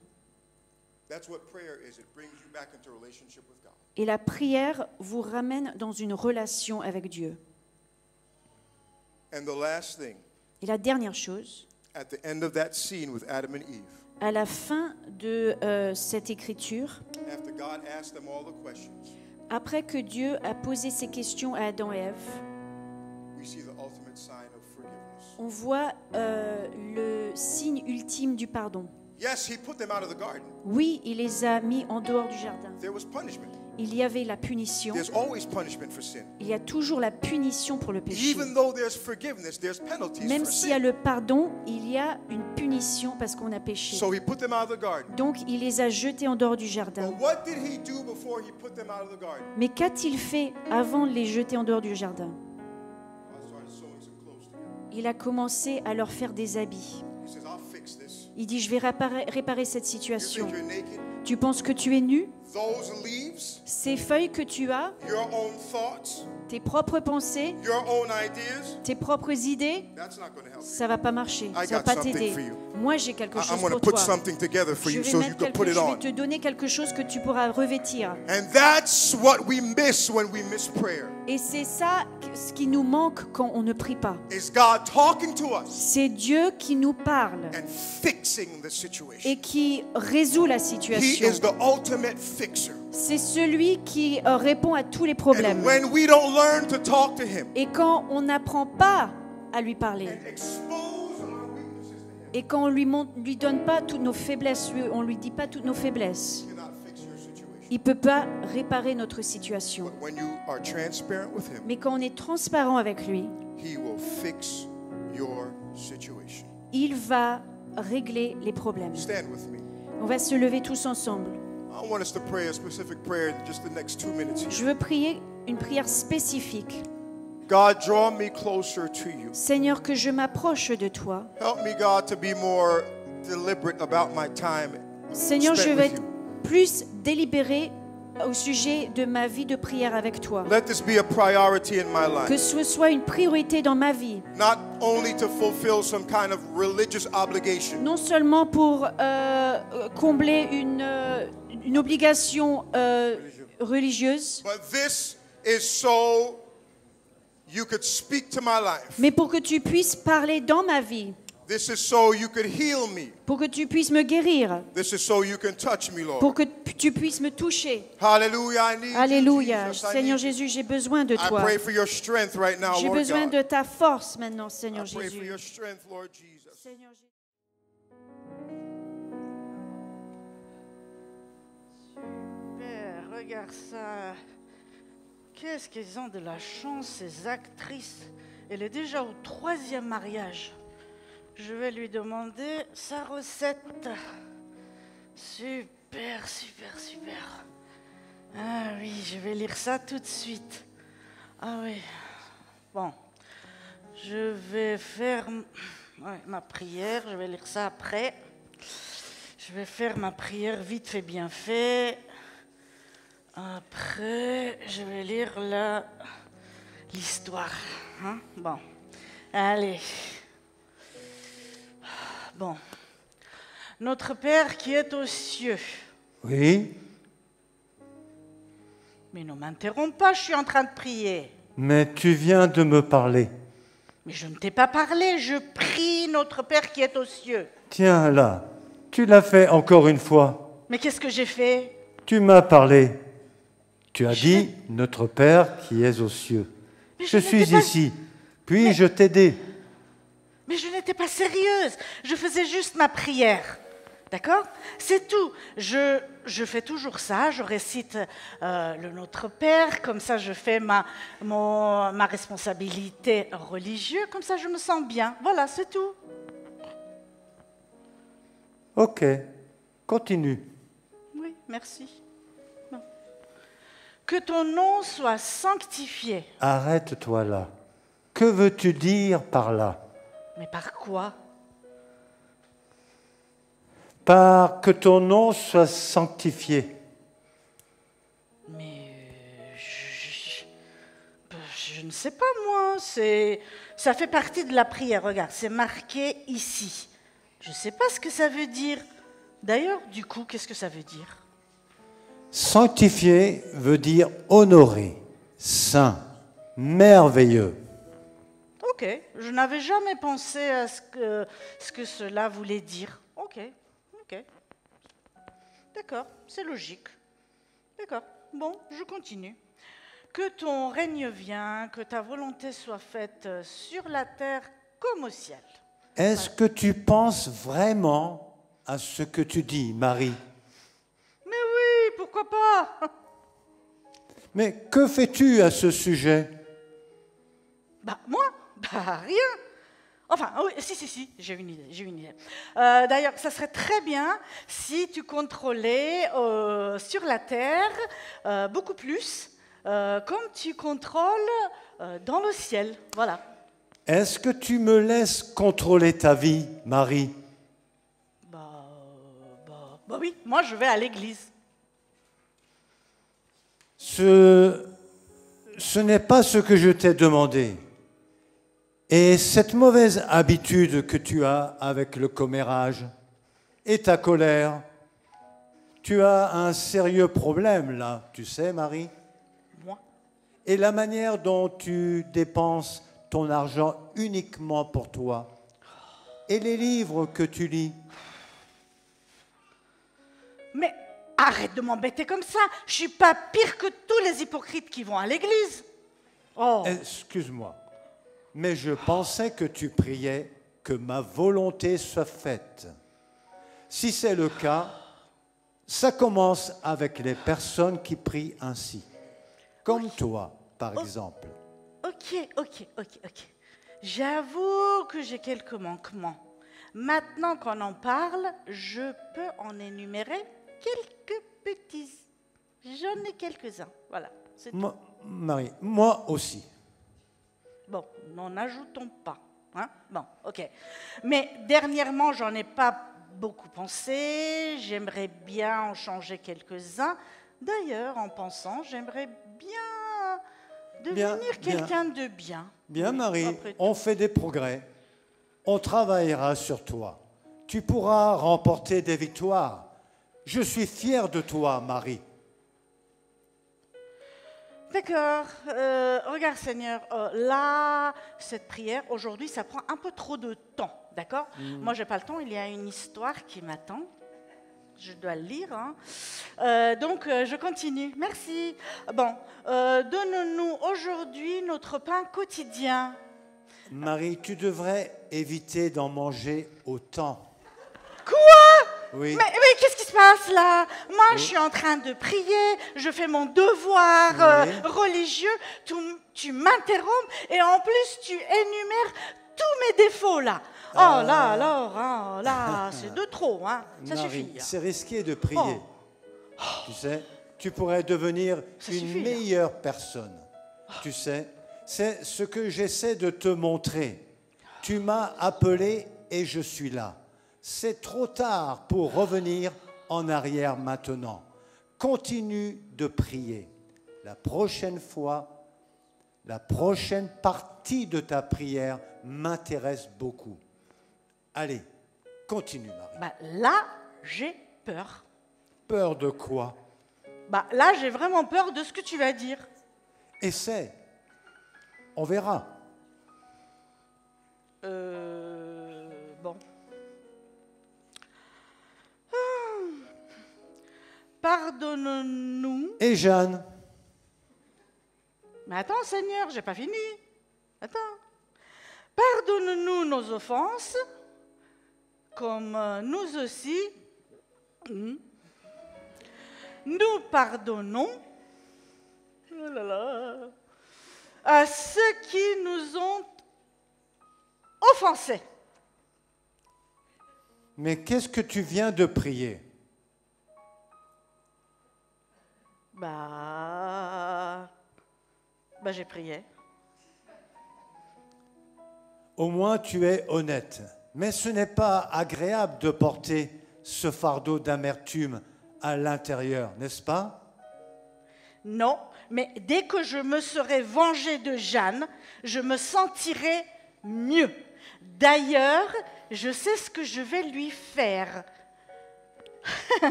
That's what prayer is. It brings you back into a relationship with God. Et la prière vous ramène dans une relation avec Dieu. And the last thing, Et la dernière chose, at the end of that scene with Adam and Eve, à la fin de cette écriture, after God asked them all the questions, après que Dieu a posé ces questions à Adam et Ève, we see the ultimate sign of forgiveness. on voit le signe ultime du pardon. Yes, he put them out of the garden. Oui, il les a mis en dehors du jardin. There was punishment. Il y avait la punition. There's always punishment for sin. Il y a toujours la punition pour le péché. Even though there's forgiveness, there's penalties Même for s'il y a sin. le pardon, il y a une punition parce qu'on a péché. So he put them out of the garden. Donc il les a jetés en dehors du jardin. But what did he do before he put them out of the garden? Mais qu'a-t-il fait avant de les jeter en dehors du jardin? God started sewing some clothes together. Il a commencé à leur faire des habits. He says, I'll fix this. Il dit, je vais réparer cette You situation. think you're naked? Tu penses que tu es nu? Those leaves, Ces feuilles que tu as, your own thoughts, tes propres pensées, your own ideas, tes propres idées, that's not going to help. ça va pas marcher, I ça va got pas something t'aider. for you. Moi, j'ai quelque I'm chose going to pour put toi. something together for Je you vais, so you mettre can put it je vais on. te donner quelque chose que tu pourras revêtir. And that's what we miss when we miss prayer. Et c'est ça ce qui nous manque quand on ne prie pas. Is God talking to us C'est Dieu qui nous parle and fixing the situation. et qui résout la He situation. is the ultimate fixer. C'est celui qui répond à tous les And problèmes. when we don't learn to talk to him Et quand on n'apprend pas à lui parler, and expose our weaknesses to him, et quand on lui donne pas toutes nos faiblesses, on lui dit pas toutes nos faiblesses, he cannot fix your situation. il peut pas réparer notre situation. But when you are transparent with him, Mais quand on est transparent avec lui, he will fix your situation. il va régler les problèmes. Stand with me. On va se lever tous ensemble. I want us to pray a specific prayer in just the next 2 minutes Je here. veux prier une prière spécifique. God, draw me closer to you. Seigneur, que je m'approche de toi. Help me, God, to be more deliberate about my time Seigneur, je spent vais with être you. plus délibéré au sujet de ma vie de prière avec toi. Let this be a priority in my Que life. ce soit une priorité dans ma vie. Not only to fulfill some kind of religious obligation, Non seulement pour combler une obligation religieuse, but this is so you could speak to my life. mais pour que tu puisses parler dans ma vie, This is so you could heal me. pour que tu puisses me guérir, This is so you can touch me, Lord. pour que tu puisses me toucher. Hallelujah. I need Alléluia. you, Jesus. Seigneur I need you. Jésus, j'ai besoin de I toi. pray for your strength right now, J'ai Lord besoin God. de ta force maintenant, Seigneur I pray for Jésus. your strength, Lord Jesus. Seigneur Jésus. Père, regarde ça. Qu'est-ce qu'ils ont de la chance, ces actrices. Elle est déjà au 3e mariage. Je vais lui demander sa recette. Super, super, super. Ah oui, je vais lire ça tout de suite. Ah oui. Bon, je vais faire ma prière. Je vais lire ça après. Je vais faire ma prière vite fait, bien fait. Après, je vais lire l'histoire. Hein? Bon, allez. Bon. Notre Père qui est aux cieux. Oui, Mais ne m'interromps pas, je suis en train de prier. mais tu viens de me parler. Mais je ne t'ai pas parlé, je prie notre Père qui est aux cieux. Tiens là, tu l'as fait encore une fois. Mais qu'est-ce que j'ai fait? Tu m'as parlé. Tu as dit, notre Père qui es aux cieux. Mais Je n'étais suis pas- ici. Puis-je t'aider? Mais je n'étais pas sérieuse, je faisais juste ma prière. D'accord? C'est tout. Je fais toujours ça, je récite le Notre Père, comme ça je fais ma responsabilité religieuse, comme ça je me sens bien. Voilà, c'est tout. Ok, continue. Oui, merci. Non. Que ton nom soit sanctifié. Arrête-toi là. Que veux-tu dire par là? Mais par quoi? Par que ton nom soit sanctifié. Mais je ne sais pas moi, ça fait partie de la prière, regarde, c'est marqué ici. Je ne sais pas ce que ça veut dire. D'ailleurs, du coup, qu'est-ce que ça veut dire? Sanctifié veut dire honoré, saint, merveilleux. Ok, je n'avais jamais pensé à ce que cela voulait dire. Ok. D'accord, c'est logique. D'accord, bon, je continue. Que ton règne vienne, que ta volonté soit faite sur la terre comme au ciel. Est-ce que tu penses vraiment à ce que tu dis, Marie? Mais oui, pourquoi pas? Mais que fais-tu à ce sujet? Bah, moi? Bah, rien. Enfin, oui, si, j'ai une idée. D'ailleurs, ça serait très bien si tu contrôlais sur la terre beaucoup plus, comme tu contrôles dans le ciel. Voilà. Est-ce que tu me laisses contrôler ta vie, Marie? Bah oui, moi je vais à l'église. Ce n'est pas ce que je t'ai demandé. Et cette mauvaise habitude que tu as avec le commérage et ta colère, tu as un sérieux problème là, tu sais, Marie? Moi? Et la manière dont tu dépenses ton argent uniquement pour toi. Et les livres que tu lis. Mais arrête de m'embêter comme ça. Je suis pas pire que tous les hypocrites qui vont à l'église. Oh. Excuse-moi, mais je pensais que tu priais que ma volonté soit faite. Si c'est le cas, ça commence avec les personnes qui prient ainsi. Comme toi, par exemple. Ok. J'avoue que j'ai quelques manquements. Maintenant qu'on en parle, je peux en énumérer quelques petits. J'en ai quelques-uns. Voilà. C'est tout. Marie, moi aussi. Bon, n'en ajoutons pas. Hein? Bon, ok. Mais dernièrement, j'en ai pas beaucoup pensé. J'aimerais bien en changer quelques-uns. D'ailleurs, en pensant, j'aimerais bien devenir quelqu'un de bien. Bien, Oui, Marie, après tout. on fait des progrès. On travaillera sur toi. Tu pourras remporter des victoires. Je suis fier de toi, Marie. D'accord. Regarde, Seigneur, là, cette prière, aujourd'hui, ça prend un peu trop de temps, d'accord? Moi, j'ai pas le temps, il y a une histoire qui m'attend. Je dois le lire. Hein. Donc, je continue. Merci. Bon, donne-nous aujourd'hui notre pain quotidien. Marie, tu devrais éviter d'en manger autant. Quoi? Oui. Mais qu'est-ce qui se passe là? Moi, je suis en train de prier, je fais mon devoir religieux, tu m'interrompes et en plus, tu énumères tous mes défauts là. Oh là, alors, oh, là, c'est de trop, hein. Ça Marie, suffit. c'est risqué de prier. Tu sais, tu pourrais devenir Ça une suffit, là. meilleure personne. Tu sais, c'est ce que j'essaie de te montrer. Tu m'as appelé et je suis là. C'est trop tard pour revenir en arrière maintenant. Continue de prier. La prochaine fois, la prochaine partie de ta prière m'intéresse beaucoup. Allez, continue, Marie. Bah, là, j'ai peur. Peur de quoi? Bah, là, j'ai vraiment peur de ce que tu vas dire. Essaie. On verra. Bon. Pardonne-nous. Et Jeanne? Mais attends, Seigneur, j'ai pas fini. Attends. Pardonne-nous nos offenses, comme nous aussi, nous pardonnons oh là là, à ceux qui nous ont offensés. Mais qu'est-ce que tu viens de prier? Bah, j'ai prié. Au moins tu es honnête. Mais ce n'est pas agréable de porter ce fardeau d'amertume à l'intérieur, n'est-ce pas? Non, mais dès que je me serai vengée de Jeanne, je me sentirai mieux. D'ailleurs, je sais ce que je vais lui faire.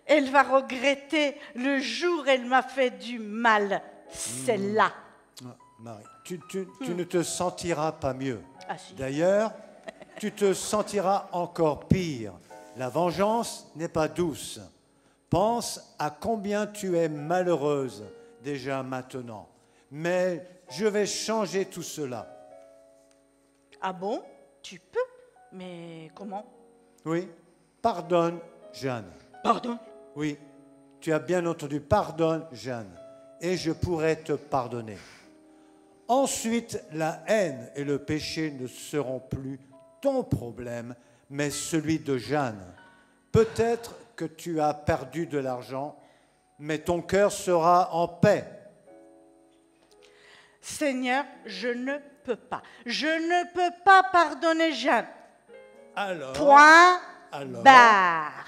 Elle va regretter le jour où elle m'a fait du mal, celle-là. Marie, tu ne te sentiras pas mieux. Ah, si. D'ailleurs, tu te sentiras encore pire. La vengeance n'est pas douce. Pense à combien tu es malheureuse déjà maintenant. Mais je vais changer tout cela. Ah bon? Tu peux? Mais comment? Oui, pardonne, Jeanne. Pardon? Oui, tu as bien entendu, pardonne, Jeanne. Et je pourrai te pardonner. Ensuite, la haine et le péché ne seront plus ton problème, mais celui de Jeanne. Peut-être que tu as perdu de l'argent, mais ton cœur sera en paix. Seigneur, je ne peux pas. Je ne peux pas pardonner Jeanne. Alors, Point barre.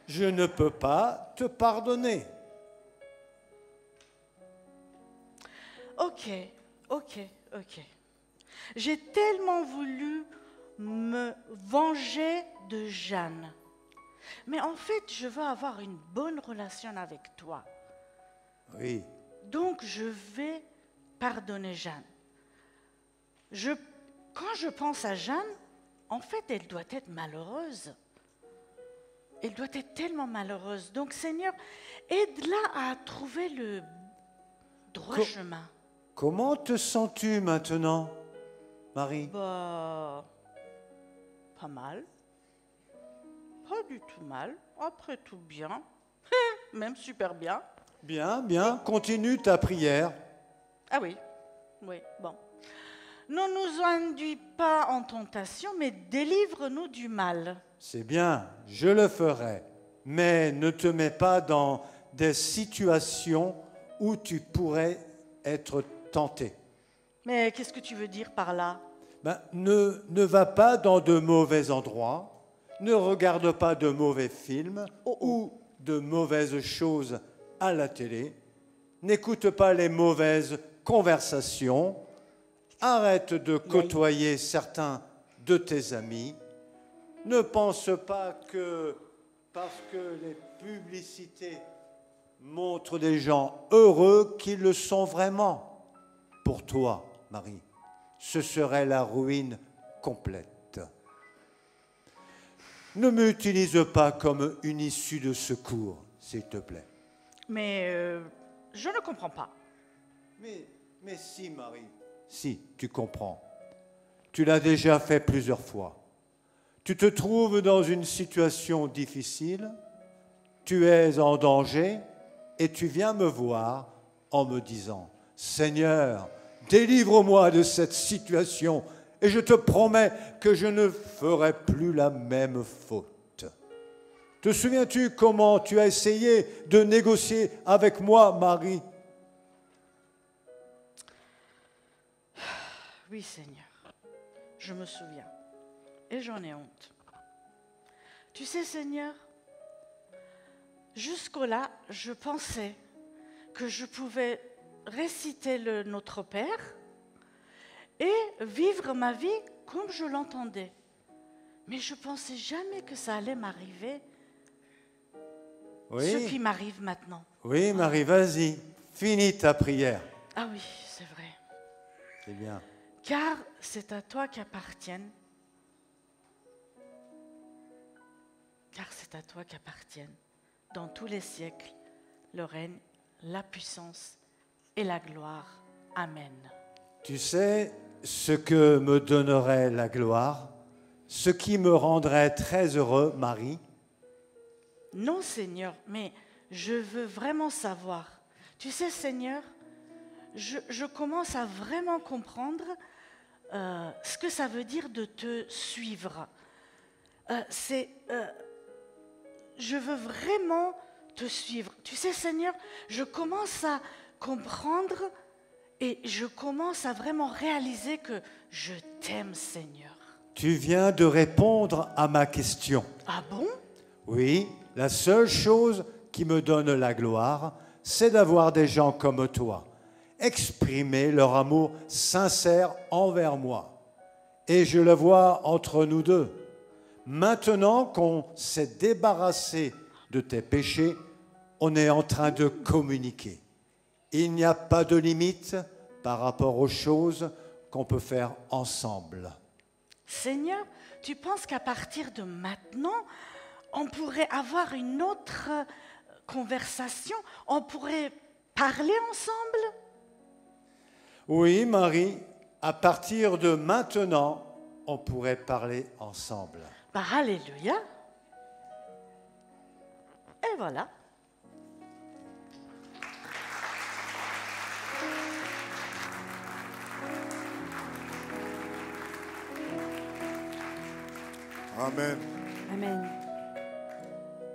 je ne peux pas te pardonner. Ok. J'ai tellement voulu me venger de Jeanne. Mais en fait, je veux avoir une bonne relation avec toi. Oui, Donc, je vais pardonner Jeanne. Quand je pense à Jeanne, en fait, elle doit être malheureuse. Elle doit être tellement malheureuse. Donc, Seigneur, aide-la à trouver le droit chemin. comment te sens-tu maintenant, Marie? Bah, pas mal. Pas du tout mal. Après tout bien. Même super bien. Bien, bien, continue ta prière. Ah oui, bon. Ne nous induis pas en tentation, mais délivre-nous du mal. C'est bien, je le ferai, mais ne te mets pas dans des situations où tu pourrais être tenté. Mais qu'est-ce que tu veux dire par là? Ben, ne va pas dans de mauvais endroits, ne regarde pas de mauvais films ou de mauvaises choses à la télé, n'écoute pas les mauvaises conversations, arrête de côtoyer certains de tes amis, ne pense pas que parce que les publicités montrent des gens heureux qu'ils le sont vraiment pour toi, Marie. Ce serait la ruine complète. Ne m'utilise pas comme une issue de secours, s'il te plaît. Mais je ne comprends pas. Mais si, Marie, si, tu comprends. Tu l'as déjà fait plusieurs fois. Tu te trouves dans une situation difficile, tu es en danger et tu viens me voir en me disant « Seigneur, délivre-moi de cette situation et je te promets que je ne ferai plus la même faute. » Te souviens-tu comment tu as essayé de négocier avec moi, Marie? Oui, Seigneur, je me souviens et j'en ai honte. Tu sais, Seigneur, jusque-là, je pensais que je pouvais réciter le Notre Père et vivre ma vie comme je l'entendais. Mais je ne pensais jamais que ça allait m'arriver, ce qui m'arrive maintenant. Oui, Marie, vas-y, finis ta prière. Ah oui, c'est vrai. C'est bien. Car c'est à toi qu'appartiennent, dans tous les siècles, le règne, la puissance et la gloire. Amen. Tu sais ce que me donnerait la gloire, ce qui me rendrait très heureux, Marie? Non, Seigneur, mais je veux vraiment savoir. Tu sais, Seigneur, je commence à vraiment comprendre ce que ça veut dire de te suivre. Je veux vraiment te suivre. Tu sais, Seigneur, je commence à comprendre et je commence à vraiment réaliser que je t'aime, Seigneur. Tu viens de répondre à ma question. Ah bon? Oui, la seule chose qui me donne la gloire, c'est d'avoir des gens comme toi exprimer leur amour sincère envers moi. Et je le vois entre nous deux. Maintenant qu'on s'est débarrassé de tes péchés, on est en train de communiquer. Il n'y a pas de limite par rapport aux choses qu'on peut faire ensemble. Seigneur, tu penses qu'à partir de maintenant, on pourrait avoir une autre conversation? On pourrait parler ensemble? Oui, Marie, à partir de maintenant, on pourrait parler ensemble. Bah, alléluia. Et voilà. Amen. Amen.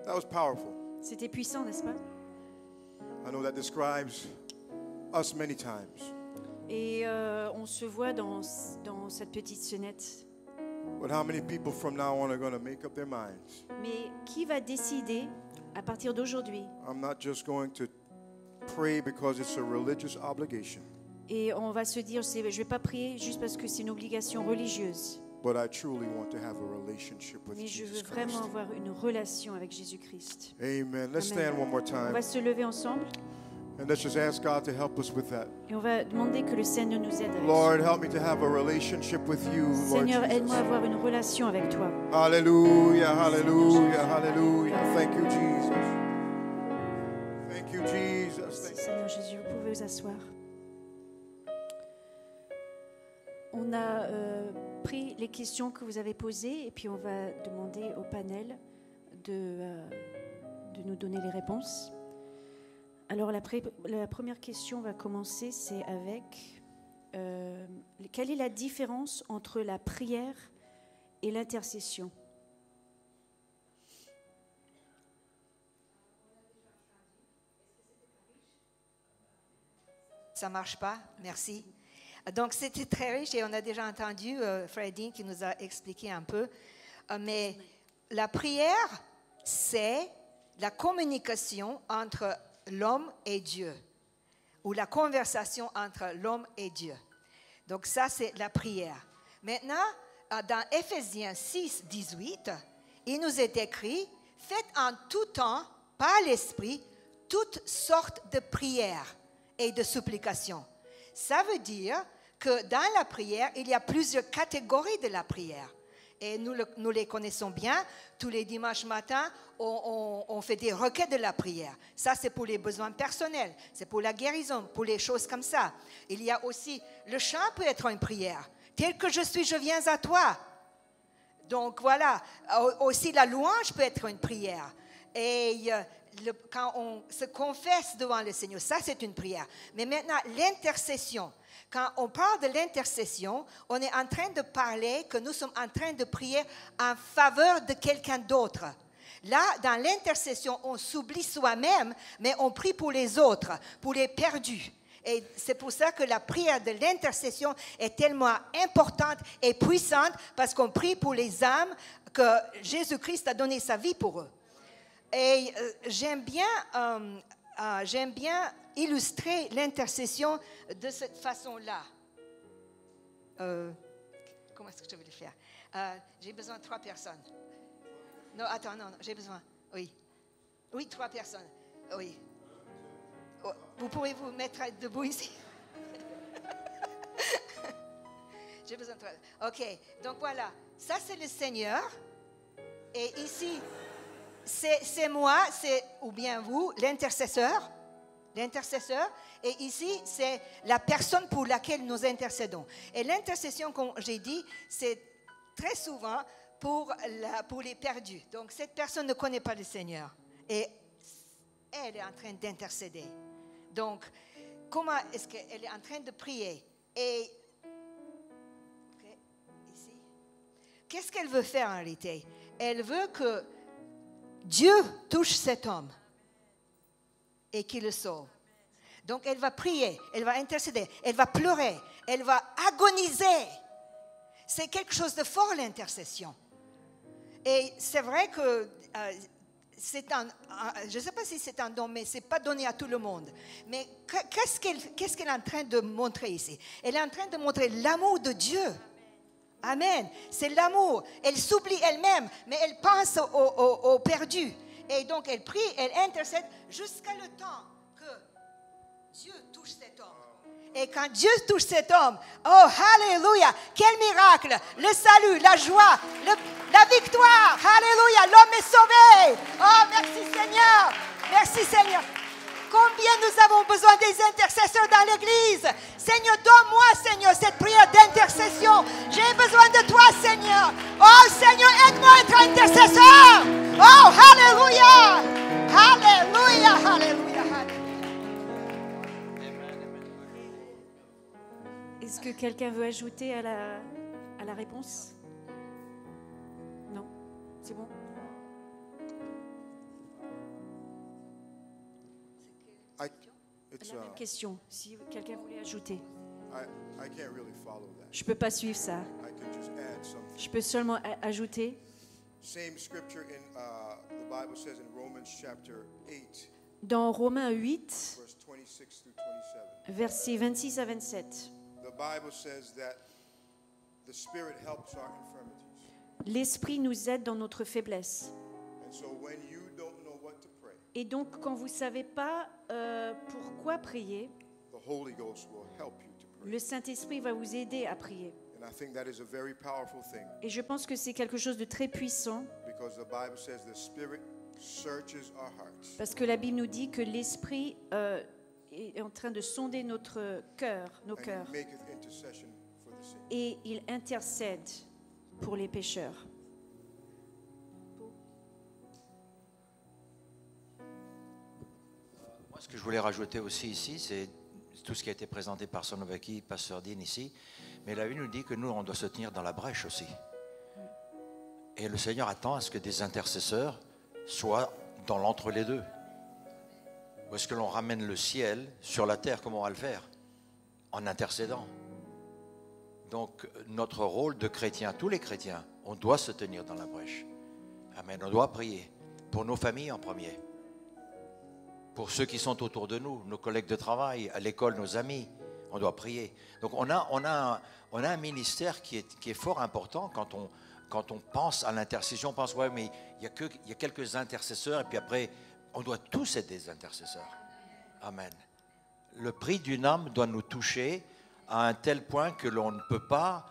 That was powerful. C'était puissant, n'est-ce pas? I know that describes us many times. Et on se voit dans cette petite sonnette. But how many people from now on are going to make up their minds? Mais qui va décider à partir d'aujourd'hui? I'm not just going to pray because it's a religious obligation, Et on va se dire, je ne vais pas prier juste parce que c'est une obligation religieuse. but I truly want to have a relationship with Mais je Jesus veux vraiment Christ. avoir une relation avec Jésus-Christ. Amen. Let's Amen. stand one more On time va se lever ensemble and let's just ask God to help us with that. et on va demander que le Seigneur nous aide avec Lord, ça. help me to have a relationship with you, Lord Seigneur, Jesus. aide-moi à avoir une relation avec toi. Hallelujah, hallelujah, hallelujah. Thank you, Jesus. Thank you, Jesus. Merci, Seigneur Jésus, vous pouvez vous asseoir. On a pris les questions que vous avez posées et puis on va demander au panel de nous donner les réponses. Alors la première question va commencer, c'est avec quelle est la différence entre la prière et l'intercession? Ça marche pas? Merci. Donc, c'était très riche et on a déjà entendu Freddy qui nous a expliqué un peu. Mais la prière, c'est la communication entre l'homme et Dieu, ou la conversation entre l'homme et Dieu. Donc, ça, c'est la prière. Maintenant, dans Éphésiens 6, 18, il nous est écrit « Faites en tout temps, par l'Esprit, toutes sortes de prières et de supplications. » Ça veut dire que dans la prière, il y a plusieurs catégories de la prière. Et nous les connaissons bien. Tous les dimanches matins, on fait des requêtes de la prière. Ça, c'est pour les besoins personnels. C'est pour la guérison, pour les choses comme ça. Il y a aussi, le chant peut être une prière. Tel que je suis, je viens à toi. Donc voilà. Aussi, la louange peut être une prière. Et quand on se confesse devant le Seigneur, ça, c'est une prière. Mais maintenant, l'intercession. Quand on parle de l'intercession, on est en train de parler que nous sommes en train de prier en faveur de quelqu'un d'autre. Là, dans l'intercession, on s'oublie soi-même, mais on prie pour les autres, pour les perdus. Et c'est pour ça que la prière de l'intercession est tellement importante et puissante, parce qu'on prie pour les âmes que Jésus-Christ a donné sa vie pour eux. Et j'aime bien illustrer l'intercession de cette façon-là. Comment est-ce que je vais le faire? J'ai besoin de 3 personnes. Non, attends, non, j'ai besoin. Oui. Oui, 3 personnes. Oui. Oh, vous pouvez vous mettre debout ici? J'ai besoin de 3. OK, donc voilà. Ça, c'est le Seigneur. Et ici, c'est moi, ou bien vous, l'intercesseur. L'intercesseur, et ici, c'est la personne pour laquelle nous intercédons. Et l'intercession, comme j'ai dit, c'est très souvent pour les perdus. Donc, cette personne ne connaît pas le Seigneur, et elle est en train d'intercéder. Donc, comment est-ce qu'elle est en train de prier? Et, okay, ici, qu'est-ce qu'elle veut faire en réalité? Elle veut que Dieu touche cet homme et qu'il le sauve. Donc, elle va prier, elle va intercéder, elle va pleurer, elle va agoniser. C'est quelque chose de fort, l'intercession. Et c'est vrai que je ne sais pas si c'est un don, mais ce n'est pas donné à tout le monde. Mais qu'est-ce qu'elle est en train de montrer ici? Elle est en train de montrer l'amour de Dieu. Amen. C'est l'amour. Elle s'oublie elle-même, mais elle pense aux perdus. Et donc, elle prie, elle intercède jusqu'à le temps que Dieu touche cet homme. Et quand Dieu touche cet homme, oh, alléluia, quel miracle, le salut, la joie, la victoire, alléluia, l'homme est sauvé. Oh, merci Seigneur, merci Seigneur. Combien nous avons besoin des intercesseurs dans l'Église. Seigneur, donne-moi, Seigneur, cette prière d'intercession. J'ai besoin de toi, Seigneur. Oh, Seigneur, aide-moi à être intercesseur. Oh, alléluia. Alléluia, alléluia, alléluia. Est-ce que quelqu'un veut ajouter à la réponse? Non? C'est bon? La même question, si quelqu'un voulait ajouter. I can't really follow that. Je ne peux pas suivre ça. I can just add something. Je peux seulement ajouter. Same scripture in the Bible says in Romans chapter 8, Dans Romains 8, verse 26 through 27. versets 26 à 27, The Bible says that the Spirit helps our infirmities. l'Esprit nous aide dans notre faiblesse. And so when you don't know what to pray, Et donc, quand vous ne savez pas pourquoi prier, the Holy Ghost will help you to pray. le Saint-Esprit va vous aider à prier. And I think that is a very powerful thing Et je pense que c'est quelque chose de très puissant, because the Bible says the Spirit searches our hearts. parce que la Bible nous dit que l'Esprit est en train de sonder notre cœur, nos And he cœurs, maketh intercession for the saints. et il intercède pour les pécheurs. Moi, ce que je voulais rajouter aussi ici, c'est tout ce qui a été présenté par Sonovaki, Pasteur Dean ici. Mais la Bible nous dit que nous, on doit se tenir dans la brèche aussi. Et le Seigneur attend à ce que des intercesseurs soient dans l'entre-les-deux. Où est-ce que l'on ramène le ciel sur la terre? Comment on va le faire? En intercédant. Donc, notre rôle de chrétien, tous les chrétiens, on doit se tenir dans la brèche. Amen. On doit prier pour nos familles en premier, pour ceux qui sont autour de nous, nos collègues de travail, à l'école, nos amis. On doit prier. Donc, on a un ministère qui est fort important quand on pense à l'intercession. On pense, ouais, mais il y a quelques intercesseurs et puis après, on doit tous être des intercesseurs. Amen. Le prix d'une âme doit nous toucher à un tel point que l'on ne peut pas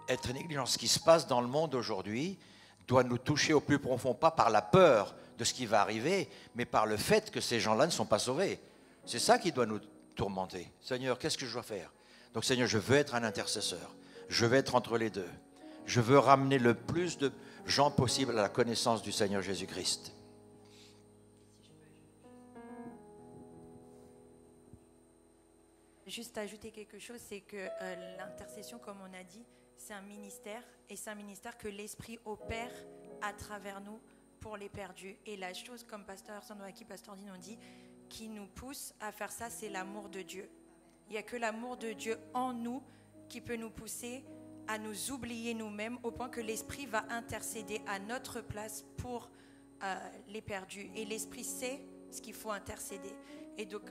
être négligent. Ce qui se passe dans le monde aujourd'hui doit nous toucher au plus profond, pas par la peur de ce qui va arriver, mais par le fait que ces gens-là ne sont pas sauvés. C'est ça qui doit nous tourmenter. Seigneur, qu'est-ce que je dois faire? Donc Seigneur, je veux être un intercesseur. Je veux être entre les deux. Je veux ramener le plus de gens possible à la connaissance du Seigneur Jésus-Christ. Juste ajouter quelque chose, c'est que l'intercession, comme on a dit, c'est un ministère, et c'est un ministère que l'Esprit opère à travers nous pour les perdus. Et la chose, comme Pasteur Sandoaki, Pasteur Dean ont dit, qui nous pousse à faire ça, c'est l'amour de Dieu. Il n'y a que l'amour de Dieu en nous qui peut nous pousser à nous oublier nous-mêmes au point que l'Esprit va intercéder à notre place pour les perdus. Et l'Esprit sait ce qu'il faut intercéder. Et donc,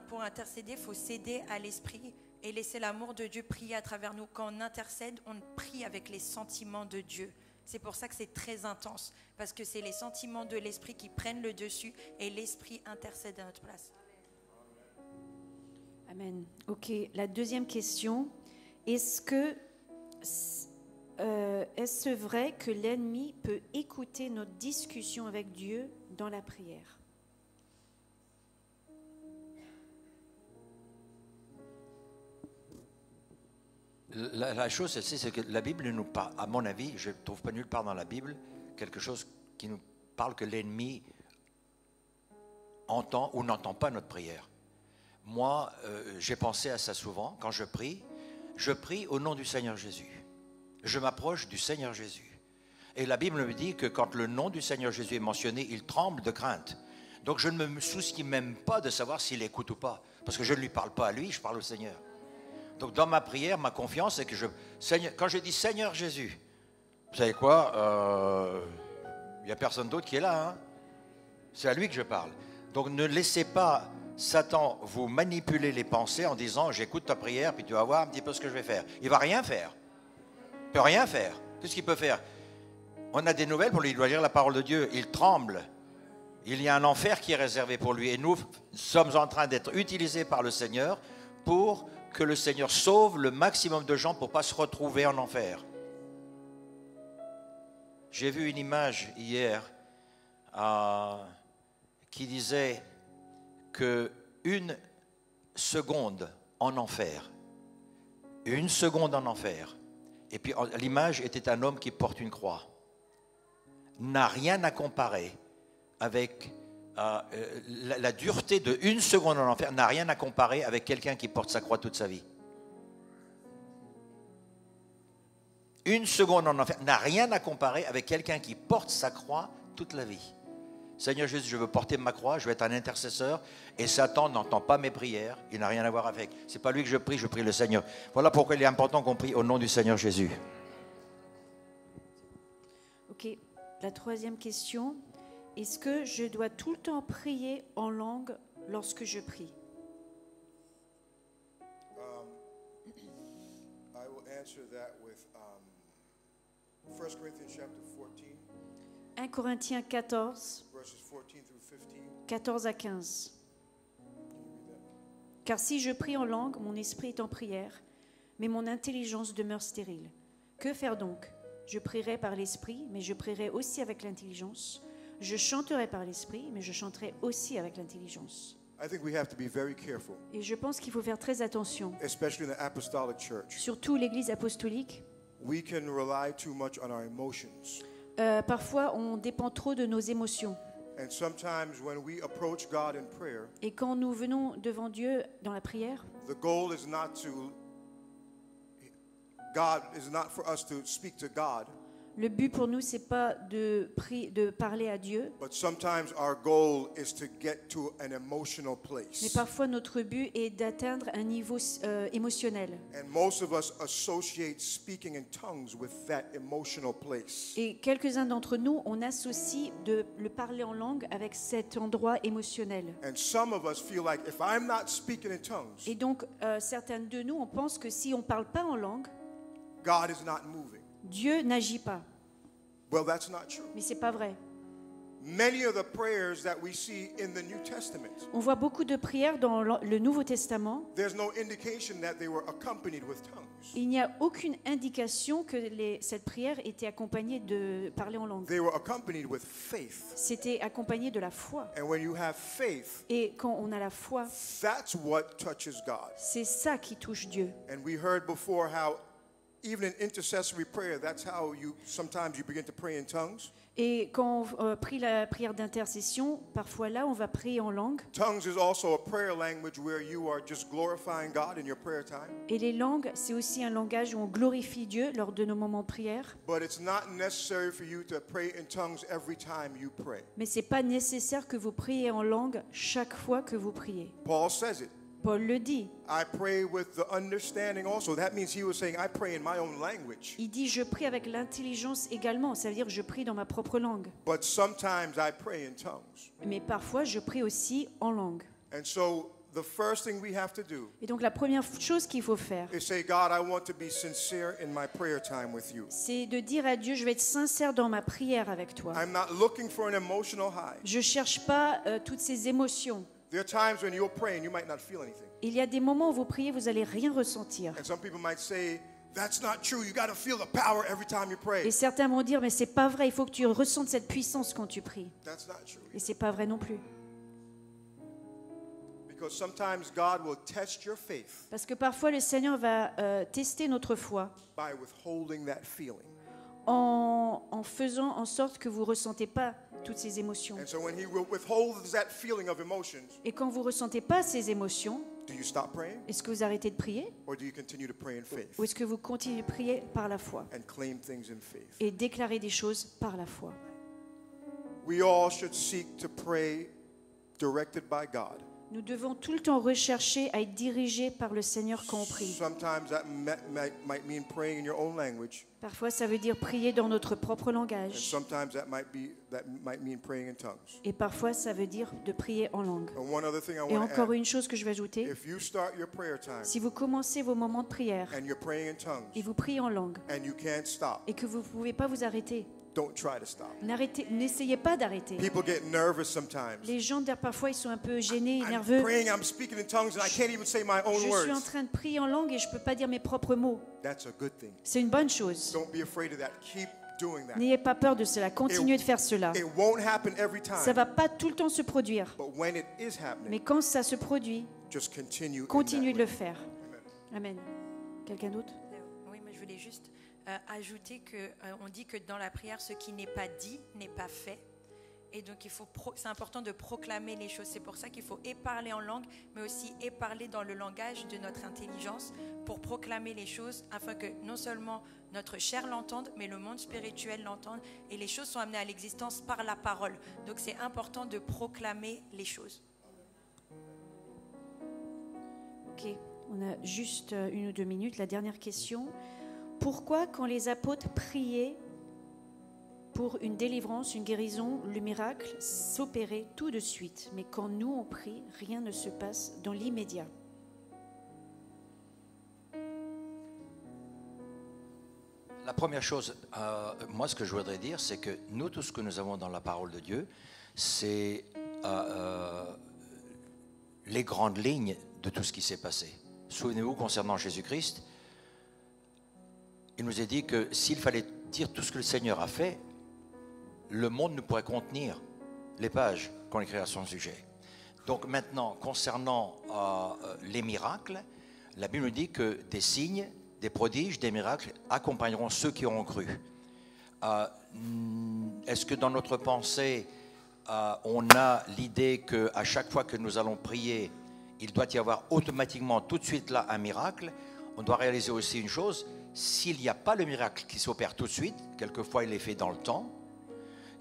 pour intercéder, il faut céder à l'Esprit et laisser l'amour de Dieu prier à travers nous. Quand on intercède, on prie avec les sentiments de Dieu. C'est pour ça que c'est très intense, parce que c'est les sentiments de l'Esprit qui prennent le dessus et l'Esprit intercède à notre place. Amen. Ok, la deuxième question. Est-ce vrai que l'ennemi peut écouter notre discussion avec Dieu dans la prière? La chose, c'est que la Bible nous parle, à mon avis, je ne trouve pas nulle part dans la Bible quelque chose qui nous parle que l'ennemi entend ou n'entend pas notre prière. Moi, j'ai pensé à ça souvent. Quand je prie au nom du Seigneur Jésus. Je m'approche du Seigneur Jésus. Et la Bible me dit que quand le nom du Seigneur Jésus est mentionné, il tremble de crainte. Donc je ne me soucie même pas de savoir s'il écoute ou pas. Parce que je ne lui parle pas à lui, je parle au Seigneur. Donc dans ma prière, ma confiance, c'est que quand je dis Seigneur Jésus, vous savez quoi, il n'y a personne d'autre qui est là. Hein? C'est à lui que je parle. Donc ne laissez pas Satan vous manipuler les pensées en disant j'écoute ta prière, puis tu vas voir un petit peu ce que je vais faire. Il ne va rien faire. Il ne peut rien faire. Qu'est-ce qu'il peut faire? On a des nouvelles pour lui, il doit lire la parole de Dieu. Il tremble. Il y a un enfer qui est réservé pour lui. Et nous sommes en train d'être utilisés par le Seigneur pour que le Seigneur sauve le maximum de gens pour ne pas se retrouver en enfer. J'ai vu une image hier qui disait qu'une seconde en enfer, et puis l'image était un homme qui porte une croix, n'a rien à comparer avec la dureté de une seconde en enfer, n'a rien à comparer avec quelqu'un qui porte sa croix toute sa vie. Une seconde en enfer n'a rien à comparer avec quelqu'un qui porte sa croix toute la vie. Seigneur Jésus, je veux porter ma croix, je veux être un intercesseur, et Satan n'entend pas mes prières, il n'a rien à voir avec. Ce n'est pas lui que je prie le Seigneur. Voilà pourquoi il est important qu'on prie au nom du Seigneur Jésus. Ok, la troisième question. Est-ce que je dois tout le temps prier en langue lorsque je prie? I will answer that with 1 Corinthians chapter 14, 1 Corinthiens 14, verses 14 through 15. 14 à 15. Car si je prie en langue, mon esprit est en prière, mais mon intelligence demeure stérile. Que faire donc? Je prierai par l'esprit, mais je prierai aussi avec l'intelligence. Je chanterai par l'esprit, mais je chanterai aussi avec l'intelligence. I think we have to be very careful, Et je pense qu'il faut faire très attention, especially in the apostolic church. surtout l'Église apostolique. We can rely too much on our emotions. Parfois, on dépend trop de nos émotions. And sometimes when we approach God in prayer, Et quand nous venons devant Dieu dans la prière, the goal is not for us to speak to God. Le but pour nous, c'est pas de parler à Dieu, but sometimes our goal is to get to an emotional mais place. parfois notre but est d'atteindre un niveau émotionnel. And most of us associate speaking in tongues with that emotional place. Et quelques-uns d'entre nous, on associe le parler en langue avec cet endroit émotionnel. And some of us feel like if I'm not speaking in tongues, Et donc, certains de nous, on pense que si on ne parle pas en langue, God is not moving. Dieu n'agit pas. Well, that's not true. Mais c'est pas vrai. Many of the prayers that we see in the New Testament, On voit beaucoup de prières dans le Nouveau Testament. there's no indication that they were accompanied with tongues. Il n'y a aucune indication que cette prière était accompagnée de parler en langue. They were accompanied with faith. C'était accompagné de la foi. And when you have faith, Et quand on a la foi, that's what touches God. c'est ça qui touche Dieu. And we heard before how even in intercessory prayer, that's how sometimes you begin to pray in tongues. Et quand on prie la prière d'intercession, parfois là, on va prier en langue. Tongues is also a prayer language where you are just glorifying God in your prayer time. Et les langues, c'est aussi un langage où on glorifie Dieu lors de nos moments de prière. But it's not necessary for you to pray in tongues every time you pray. Mais ce n'est pas nécessaire que vous priez en langue chaque fois que vous priez. Paul says it. Paul le dit. I pray with the understanding also. That means he was saying, I pray in my own language. Il dit, je prie avec l'intelligence également. Ça veut dire, je prie dans ma propre langue. But sometimes I pray in tongues. Mais parfois, je prie aussi en langue. And so the first thing we have to do Et donc, la première chose qu'il faut faire, is say, God, I want to be sincere in my prayer time with you. c'est de dire à Dieu, je vais être sincère dans ma prière avec toi. I'm not looking for an emotional high. Je ne cherche pas toutes ces émotions. There are times when you'll pray and you might not feel anything. Il y a des moments où vous priez, vous n'allez rien ressentir. And some people might say, that's not true. You got to feel the power every time you pray. Et certains vont dire, mais c'est pas vrai, il faut que tu ressentes cette puissance quand tu pries. That's not true. Et c'est pas vrai non plus. Because sometimes God will test your faith Parce que parfois le Seigneur va tester notre foi by withholding that feeling. en faisant en sorte que vous ne ressentez pas toutes ces émotions. And so when he withholds that feeling of emotions, Et quand vous ne ressentez pas ces émotions, do you stop praying est-ce que vous arrêtez de prier or do you continue to pray in faith ou est-ce que vous continuez de prier par la foi and claim things in faith? et déclarer des choses par la foi? We all should seek to pray directed by God. Nous devons tout le temps rechercher à être dirigés par le Seigneur quand on prie. Sometimes that might mean praying in your own language. Parfois, ça veut dire prier dans notre propre And langage. sometimes that might mean praying in tongues. Et parfois, ça veut dire de prier en langue. And one other thing I Et want to encore add, une chose que je vais ajouter, if you start your prayer time si vous commencez vos moments de prière and you're praying in tongues et vous priez en langue and you can't stop, et que vous ne pouvez pas vous arrêter, don't try to stop. n'essayez pas d'arrêter. People get nervous sometimes. Les gens, parfois, ils sont un peu gênés, I'm nerveux. praying, I'm speaking in tongues and I can't even say my own Je suis en words. train de prier en langue et je ne peux pas dire mes propres mots. That's a good thing. C'est une bonne chose. Don't be afraid of that. Keep doing that. N'ayez pas peur de cela. Continuez de faire cela. It won't happen every Ça ne time, va pas tout le temps se produire. but when it is Mais happening, quand ça se produit, just continue. in continuez that de le way. faire. Amen. Quelqu'un d'autre? Oui, mais je voulais juste ajouter qu'on dit que dans la prière, ce qui n'est pas dit n'est pas fait. Et donc, c'est important de proclamer les choses. C'est pour ça qu'il faut et parler en langue, mais aussi et parler dans le langage de notre intelligence pour proclamer les choses afin que non seulement notre chair l'entende, mais le monde spirituel l'entende. Et les choses sont amenées à l'existence par la parole. Donc, c'est important de proclamer les choses. Ok, on a juste 1 ou 2 minutes. La dernière question. Pourquoi, quand les apôtres priaient pour une délivrance, une guérison, le miracle s'opérait tout de suite, mais quand nous on prie, rien ne se passe dans l'immédiat? La première chose, moi ce que je voudrais dire, c'est que nous, tout ce que nous avons dans la parole de Dieu, c'est les grandes lignes de tout ce qui s'est passé. Souvenez-vous, concernant Jésus-Christ, il nous est dit que s'il fallait dire tout ce que le Seigneur a fait, le monde ne pourrait contenir les pages qu'on écrit à son sujet. Donc maintenant, concernant les miracles, la Bible nous dit que des signes, des prodiges, des miracles accompagneront ceux qui auront cru. Est-ce que dans notre pensée, on a l'idée qu'à chaque fois que nous allons prier, il doit y avoir automatiquement tout de suite là un miracle? On doit réaliser aussi une chose, s'il n'y a pas le miracle qui s'opère tout de suite, quelquefois il est fait dans le temps,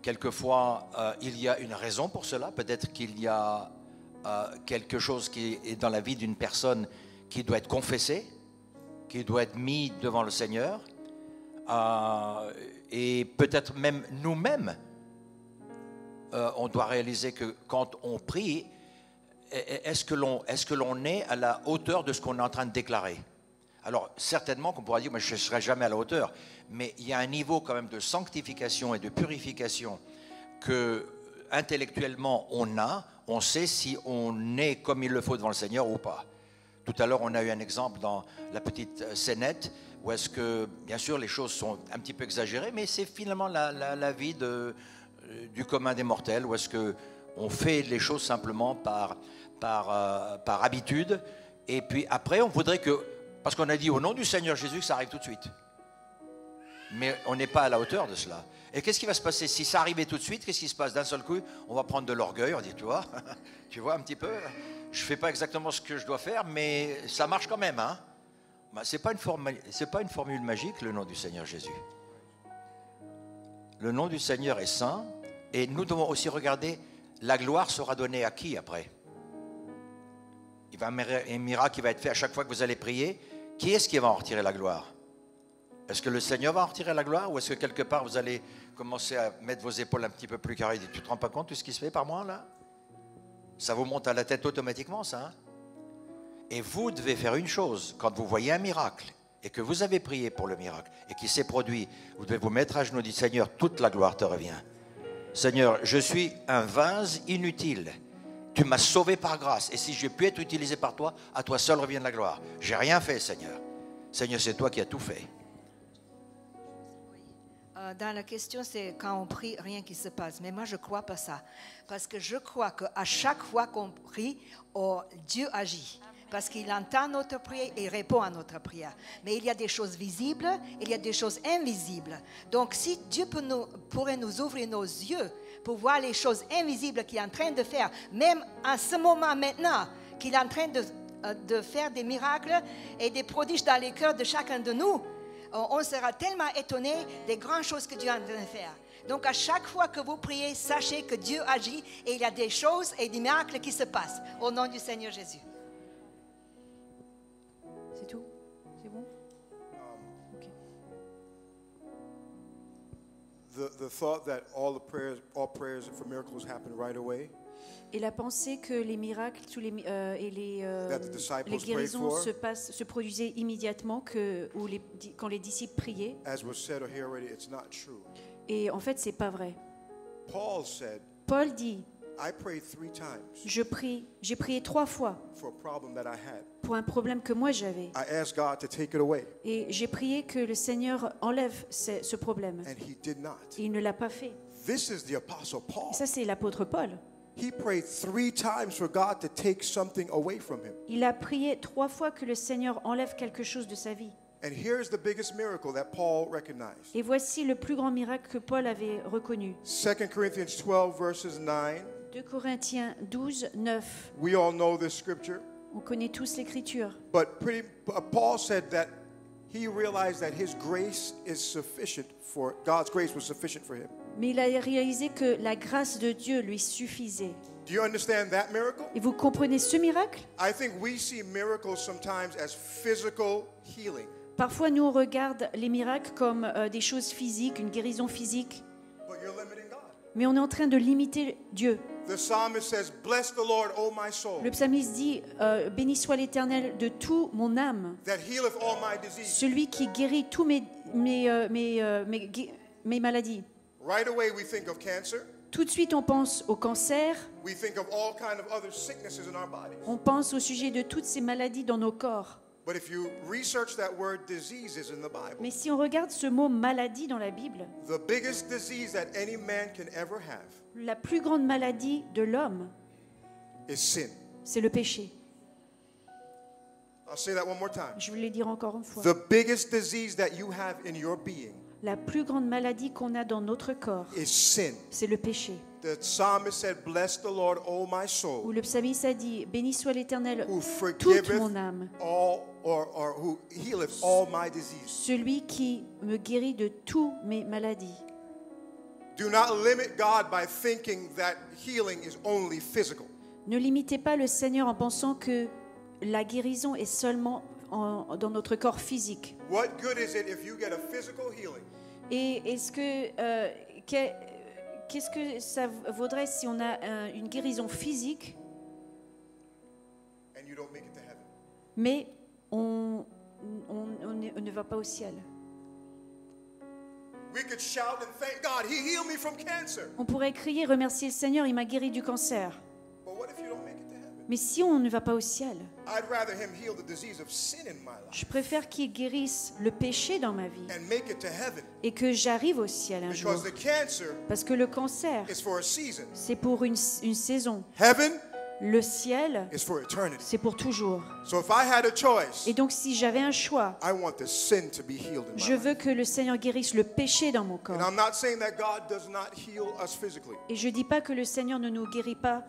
quelquefois il y a une raison pour cela, peut-être qu'il y a quelque chose qui est dans la vie d'une personne qui doit être confessé, qui doit être mis devant le Seigneur, et peut-être même nous-mêmes, on doit réaliser que quand on prie, est-ce que l'on est à la hauteur de ce qu'on est en train de déclarer? Alors certainement qu'on pourra dire, moi je ne serai jamais à la hauteur, mais il y a un niveau quand même de sanctification et de purification que intellectuellement on sait si on est comme il le faut devant le Seigneur ou pas. Tout à l'heure, on a eu un exemple dans la petite scénette où est-ce que, bien sûr, les choses sont un petit peu exagérées, mais c'est finalement la vie du commun des mortels, où est-ce qu'on fait les choses simplement par habitude, et puis après, on voudrait que, parce qu'on a dit au nom du Seigneur Jésus que ça arrive tout de suite. Mais on n'est pas à la hauteur de cela. Et qu'est-ce qui va se passer si ça arrivait tout de suite? Qu'est-ce qui se passe d'un seul coup? On va prendre de l'orgueil, on va dire, tu vois un petit peu, je ne fais pas exactement ce que je dois faire, mais ça marche quand même. Hein? Ce n'est pas une formule magique, le nom du Seigneur Jésus. Le nom du Seigneur est saint, et nous devons aussi regarder, la gloire sera donnée à qui après? Il va un miracle qui va être fait à chaque fois que vous allez prier. Qui est-ce qui va en retirer la gloire? Est-ce que le Seigneur va en retirer la gloire, ou est-ce que quelque part vous allez commencer à mettre vos épaules un petit peu plus carrées et dire, tu ne te rends pas compte de ce qui se fait par moi là? Ça vous monte à la tête automatiquement, ça. Hein? Et vous devez faire une chose, quand vous voyez un miracle et que vous avez prié pour le miracle et qu'il s'est produit, vous devez vous mettre à genoux et dire, Seigneur, toute la gloire te revient. Seigneur, je suis un vase inutile. Tu m'as sauvé par grâce. Et si j'ai pu être utilisé par toi, à toi seul revient la gloire. J'ai rien fait, Seigneur. Seigneur, c'est toi qui as tout fait. Dans la question, c'est quand on prie, rien qui se passe. Mais moi, je ne crois pas ça. Parce que je crois qu'à chaque fois qu'on prie, Dieu agit. Parce qu'il entend notre prière et répond à notre prière. Mais il y a des choses visibles, il y a des choses invisibles. Donc, si Dieu pourrait nous ouvrir nos yeux pour voir les choses invisibles qu'il est en train de faire, même à ce moment maintenant, qu'il est en train de faire des miracles et des prodiges dans les cœurs de chacun de nous, on sera tellement étonné des grandes choses que Dieu est en train de faire. Donc, à chaque fois que vous priez, sachez que Dieu agit et il y a des choses et des miracles qui se passent. Au nom du Seigneur Jésus. C'est tout? C'est bon? Ok. The thought that all prayers for miracles happen right away. Et la pensée que les miracles les guérisons se produisaient immédiatement quand les disciples priaient. As was said here already, it's not true. Et en fait, c'est pas vrai. Paul dit, I prayed 3 times. J'ai prié 3 fois for a problem that I had. pour un problème que moi j'avais. I asked God to take it away. Et j'ai prié que le Seigneur enlève ce problème. And he did not. Et il ne l'a pas fait. This is the Apostle Paul. Et ça, c'est l'apôtre Paul. He prayed 3 times for God to take something away from him. Il a prié 3 fois que le Seigneur enlève quelque chose de sa vie. And here's the biggest miracle that Paul recognized. Et voici le plus grand miracle que Paul avait reconnu. 2 Corinthians 12 verses 9. 2 Corinthiens 12, 9. We all know this scripture. On connaît tous l'écriture. But Paul said that he realized that his grace is sufficient for God's grace was sufficient for him. Mais il a réalisé que la grâce de Dieu lui suffisait. Do you understand that miracle? Et vous comprenez ce miracle? I think we see miracles sometimes as physical healing. Parfois, nous, on regarde les miracles comme des choses physiques, une guérison physique. But you're limiting God. Mais on est en train de limiter Dieu. The psalmist says, "Bless the Lord, O my soul, Le psalmiste dit, béni soit l'Éternel de tout mon âme, that healeth all my disease." celui qui guérit tous mes maladies. Right away we think of cancer. Tout de suite, on pense au cancer, We think of all kind of other sicknesses in our bodies. on pense au sujet de toutes ces maladies dans nos corps. But if you research that word diseases in the Bible, Mais si on regarde ce mot maladie dans la Bible, the biggest disease that any man can ever have la plus grande maladie de l'homme, is sin. c'est le péché. I'll say that one more time. Je vais le dire encore une fois. The biggest disease that you have in your being La plus grande maladie qu'on a dans notre corps, is sin. c'est le péché. The psalmist said, "Bless the Lord, O my Où soul, le psalmiste a dit, béni soit l'Éternel, who toute forgiveth mon âme, all or who healeth all my disease. celui qui me guérit de toutes mes maladies. Do not limit God by thinking that healing is only physical. Ne limitez pas le Seigneur en pensant que la guérison est seulement dans notre corps physique. What good is it if you get a physical healing Et est-ce que qu'est-ce que ça vaudrait si on a une guérison physique, and you don't make it to heaven? mais on ne va pas au ciel? We could shout and thank God, He healed me from cancer. On pourrait crier, remercier le Seigneur, il m'a guéri du cancer. But what if you don't make it to heaven? Mais si on ne va pas au ciel, I'd rather Him heal the disease of sin in my life je préfère qu'il guérisse le péché dans ma vie and make it to heaven, et que j'arrive au ciel un jour. because the cancer Parce que le cancer, is for a season. c'est pour une saison. Heaven Le ciel, is for eternity. c'est pour toujours. So if I had a choice, Et donc si j'avais un choix, I want the sin to be healed in my je life. veux que le Seigneur guérisse le péché dans mon And corps. I'm not saying that God does not heal us physically. Et je ne dis pas que le Seigneur ne nous guérit pas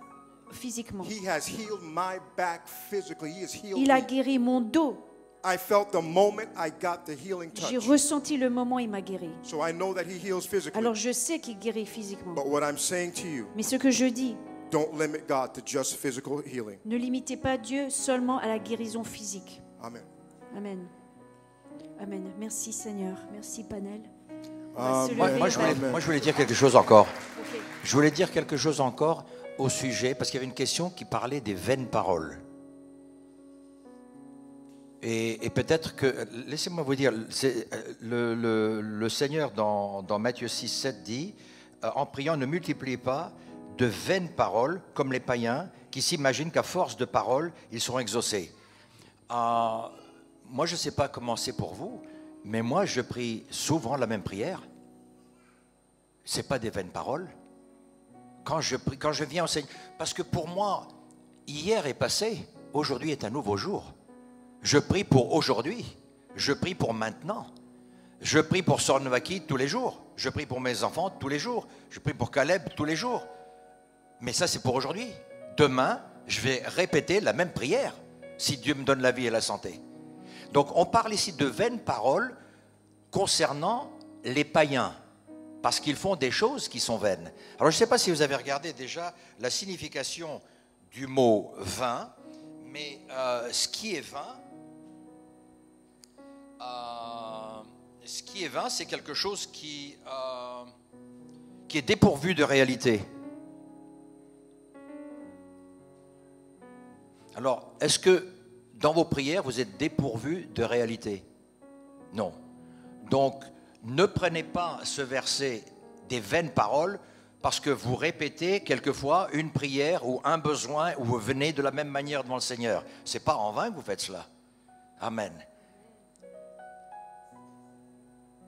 physiquement. He has healed my back physically. He has healed Il a me. guéri mon dos. I felt the moment I got the healing J'ai touch. ressenti le moment où il m'a guéri. So I know that He heals physically. Alors je sais qu'il guérit physiquement. But what I'm saying to you, Mais ce que je dis, don't limit God to just physical healing. ne limitez pas Dieu seulement à la guérison physique. Amen. Amen. Amen. Merci Seigneur. Merci Panel. On Ah, va se Moi, lever. moi, je voulais dire quelque chose encore. Ok. Je voulais dire quelque chose encore au sujet, parce qu'il y avait une question qui parlait des vaines paroles. Et peut-être que, laissez-moi vous dire, le Seigneur dans Matthieu 6, 7 dit, en priant, ne multipliez pas de vaines paroles comme les païens qui s'imaginent qu'à force de paroles, ils seront exaucés. Moi, je ne sais pas comment c'est pour vous, mais moi, je prie souvent la même prière. Ce n'est pas des vaines paroles. Quand je prie, quand je viens au Seigneur, parce que pour moi, hier est passé, aujourd'hui est un nouveau jour. Je prie pour aujourd'hui, je prie pour maintenant. Je prie pour Sornovaki tous les jours, je prie pour mes enfants tous les jours, je prie pour Caleb tous les jours. Mais ça, c'est pour aujourd'hui. Demain, je vais répéter la même prière, si Dieu me donne la vie et la santé. Donc, on parle ici de vaines paroles concernant les païens, parce qu'ils font des choses qui sont vaines. Alors, je ne sais pas si vous avez regardé déjà la signification du mot vain, mais ce qui est vain, c'est quelque chose qui est dépourvu de réalité. Alors, est-ce que dans vos prières, vous êtes dépourvu de réalité? Non. Donc, ne prenez pas ce verset des vaines paroles parce que vous répétez quelquefois une prière ou un besoin ou vous venez de la même manière devant le Seigneur. Ce n'est pas en vain que vous faites cela. Amen.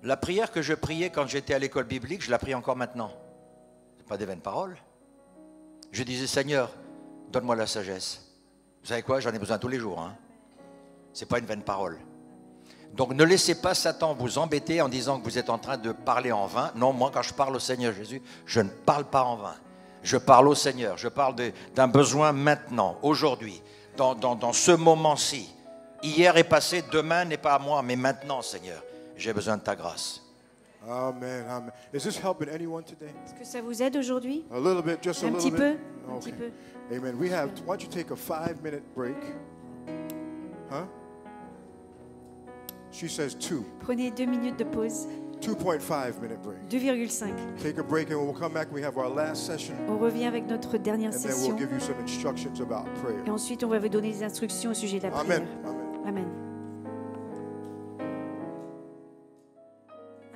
La prière que je priais quand j'étais à l'école biblique, je la prie encore maintenant. Ce n'est pas des vaines paroles. Je disais, Seigneur, donne-moi la sagesse. Vous savez quoi? J'en ai besoin tous les jours. Ce n'est pas une vaine parole. Donc ne laissez pas Satan vous embêter en disant que vous êtes en train de parler en vain. Non, moi quand je parle au Seigneur Jésus, je ne parle pas en vain. Je parle au Seigneur. Je parle d'un besoin maintenant, aujourd'hui, dans ce moment-ci. Hier est passé, demain n'est pas à moi, mais maintenant, Seigneur, j'ai besoin de ta grâce. Amen. Amen. Is this helping anyone today? Est-ce que ça vous aide aujourd'hui? A little bit, just a Un little petit bit. peu? Un Okay. petit peu. Amen. Why don't you take a 5-minute break? Huh? She says 2. Prenez 2 minutes de pause. 2.5-minute break. 2,5. Take a break and we'll come back. We have our last session. On revient avec notre dernière And then we'll session. give you some instructions about prayer. Et ensuite, on va vous donner des instructions au sujet de la prière. Amen. Amen. Amen.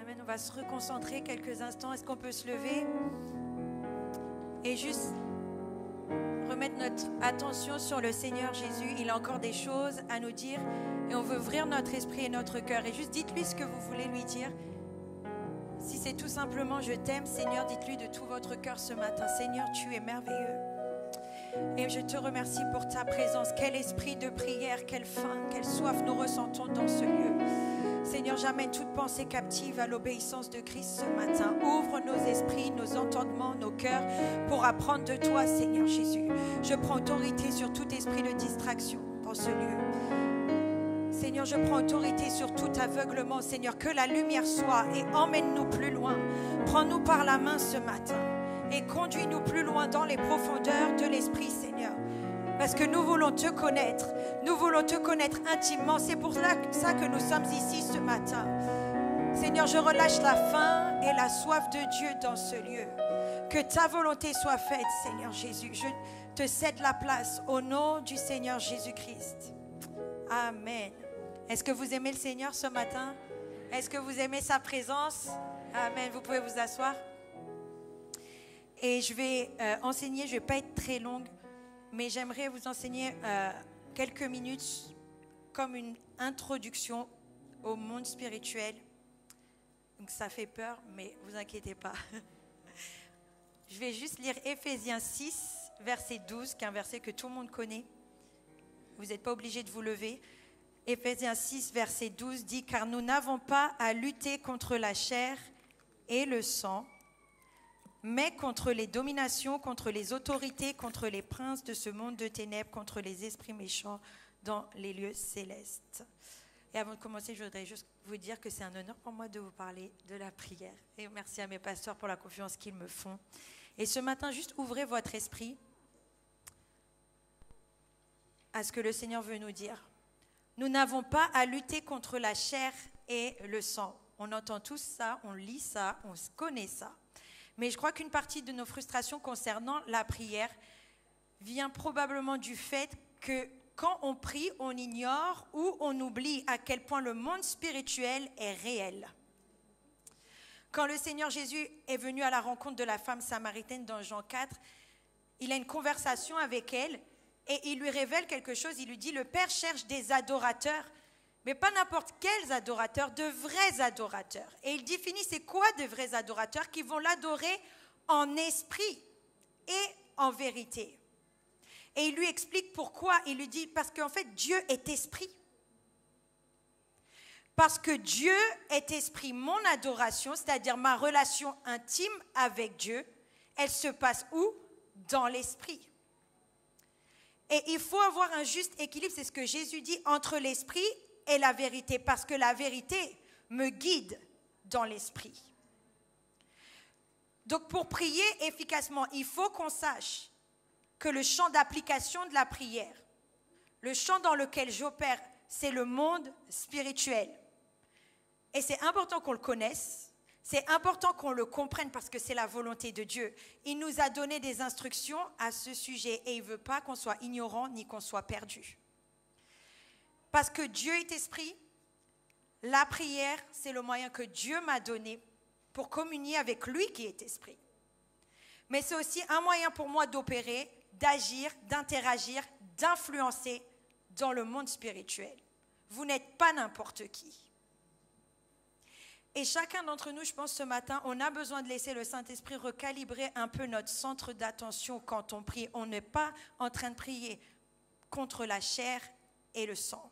Amen. On va se reconcentrer quelques instants. Est-ce qu'on peut se lever et juste remettre notre attention sur le Seigneur Jésus? Il a encore des choses à nous dire et on veut ouvrir notre esprit et notre cœur. Et juste dites-lui ce que vous voulez lui dire. Si c'est tout simplement « Je t'aime, Seigneur », dites-lui de tout votre cœur ce matin. « Seigneur, tu es merveilleux. Et je te remercie pour ta présence. Quel esprit de prière, quelle faim, quelle soif nous ressentons dans ce lieu. Seigneur, j'amène toute pensée captive à l'obéissance de Christ ce matin. Ouvre nos esprits, nos entendements, nos cœurs pour apprendre de toi, Seigneur Jésus. Je prends autorité sur tout esprit de distraction dans ce lieu. Seigneur, je prends autorité sur tout aveuglement, Seigneur, que la lumière soit et emmène-nous plus loin. Prends-nous par la main ce matin et conduis-nous plus loin dans les profondeurs de l'Esprit, Seigneur. Parce que nous voulons te connaître intimement. C'est pour ça que nous sommes ici ce matin. Seigneur, je relâche la faim et la soif de Dieu dans ce lieu. Que ta volonté soit faite, Seigneur Jésus. Je te cède la place au nom du Seigneur Jésus-Christ. Amen. Est-ce que vous aimez le Seigneur ce matin? Est-ce que vous aimez sa présence? Amen. Vous pouvez vous asseoir. Et je vais enseigner, je ne vais pas être très longue, mais j'aimerais vous enseigner quelques minutes comme une introduction au monde spirituel. Donc ça fait peur, mais vous inquiétez pas. Je vais juste lire Éphésiens 6, verset 12, qui est un verset que tout le monde connaît. Vous n'êtes pas obligé de vous lever. Éphésiens 6, verset 12 dit « Car nous n'avons pas à lutter contre la chair et le sang, mais contre les dominations, contre les autorités, contre les princes de ce monde de ténèbres, contre les esprits méchants dans les lieux célestes. » Et avant de commencer, je voudrais juste vous dire que c'est un honneur pour moi de vous parler de la prière. Et merci à mes pasteurs pour la confiance qu'ils me font. Et ce matin, juste ouvrez votre esprit à ce que le Seigneur veut nous dire. Nous n'avons pas à lutter contre la chair et le sang. On entend tous ça, on lit ça, on connaît ça. Mais je crois qu'une partie de nos frustrations concernant la prière vient probablement du fait que quand on prie, on ignore ou on oublie à quel point le monde spirituel est réel. Quand le Seigneur Jésus est venu à la rencontre de la femme samaritaine dans Jean 4, il a une conversation avec elle et il lui révèle quelque chose. Il lui dit, le Père cherche des adorateurs, mais pas n'importe quels adorateurs, de vrais adorateurs. Et il définit c'est quoi de vrais adorateurs qui vont l'adorer en esprit et en vérité. Et il lui explique pourquoi. Il lui dit, parce qu'en fait, Dieu est esprit. Parce que Dieu est esprit. Mon adoration, c'est-à-dire ma relation intime avec Dieu, elle se passe où? Dans l'esprit. Et il faut avoir un juste équilibre, c'est ce que Jésus dit, entre l'esprit et la vérité, parce que la vérité me guide dans l'esprit. Donc pour prier efficacement, il faut qu'on sache que le champ d'application de la prière, le champ dans lequel j'opère, c'est le monde spirituel. Et c'est important qu'on le connaisse, c'est important qu'on le comprenne parce que c'est la volonté de Dieu. Il nous a donné des instructions à ce sujet et il ne veut pas qu'on soit ignorant ni qu'on soit perdu. Parce que Dieu est esprit, la prière, c'est le moyen que Dieu m'a donné pour communier avec lui qui est esprit. Mais c'est aussi un moyen pour moi d'opérer, d'agir, d'interagir, d'influencer dans le monde spirituel. Vous n'êtes pas n'importe qui. Et chacun d'entre nous, je pense ce matin, on a besoin de laisser le Saint-Esprit recalibrer un peu notre centre d'attention quand on prie. On n'est pas en train de prier contre la chair et le sang.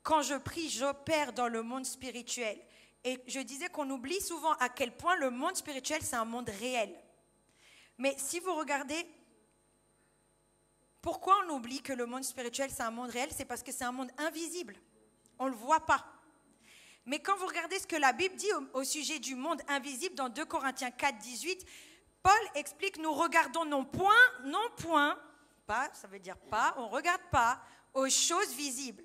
Quand je prie, j'opère dans le monde spirituel. Et je disais qu'on oublie souvent à quel point le monde spirituel, c'est un monde réel. Mais si vous regardez, pourquoi on oublie que le monde spirituel, c'est un monde réel? C'est parce que c'est un monde invisible. On ne le voit pas. Mais quand vous regardez ce que la Bible dit au sujet du monde invisible dans 2 Corinthiens 4, 18, Paul explique, nous regardons non point, pas, ça veut dire pas, on ne regarde pas aux choses visibles,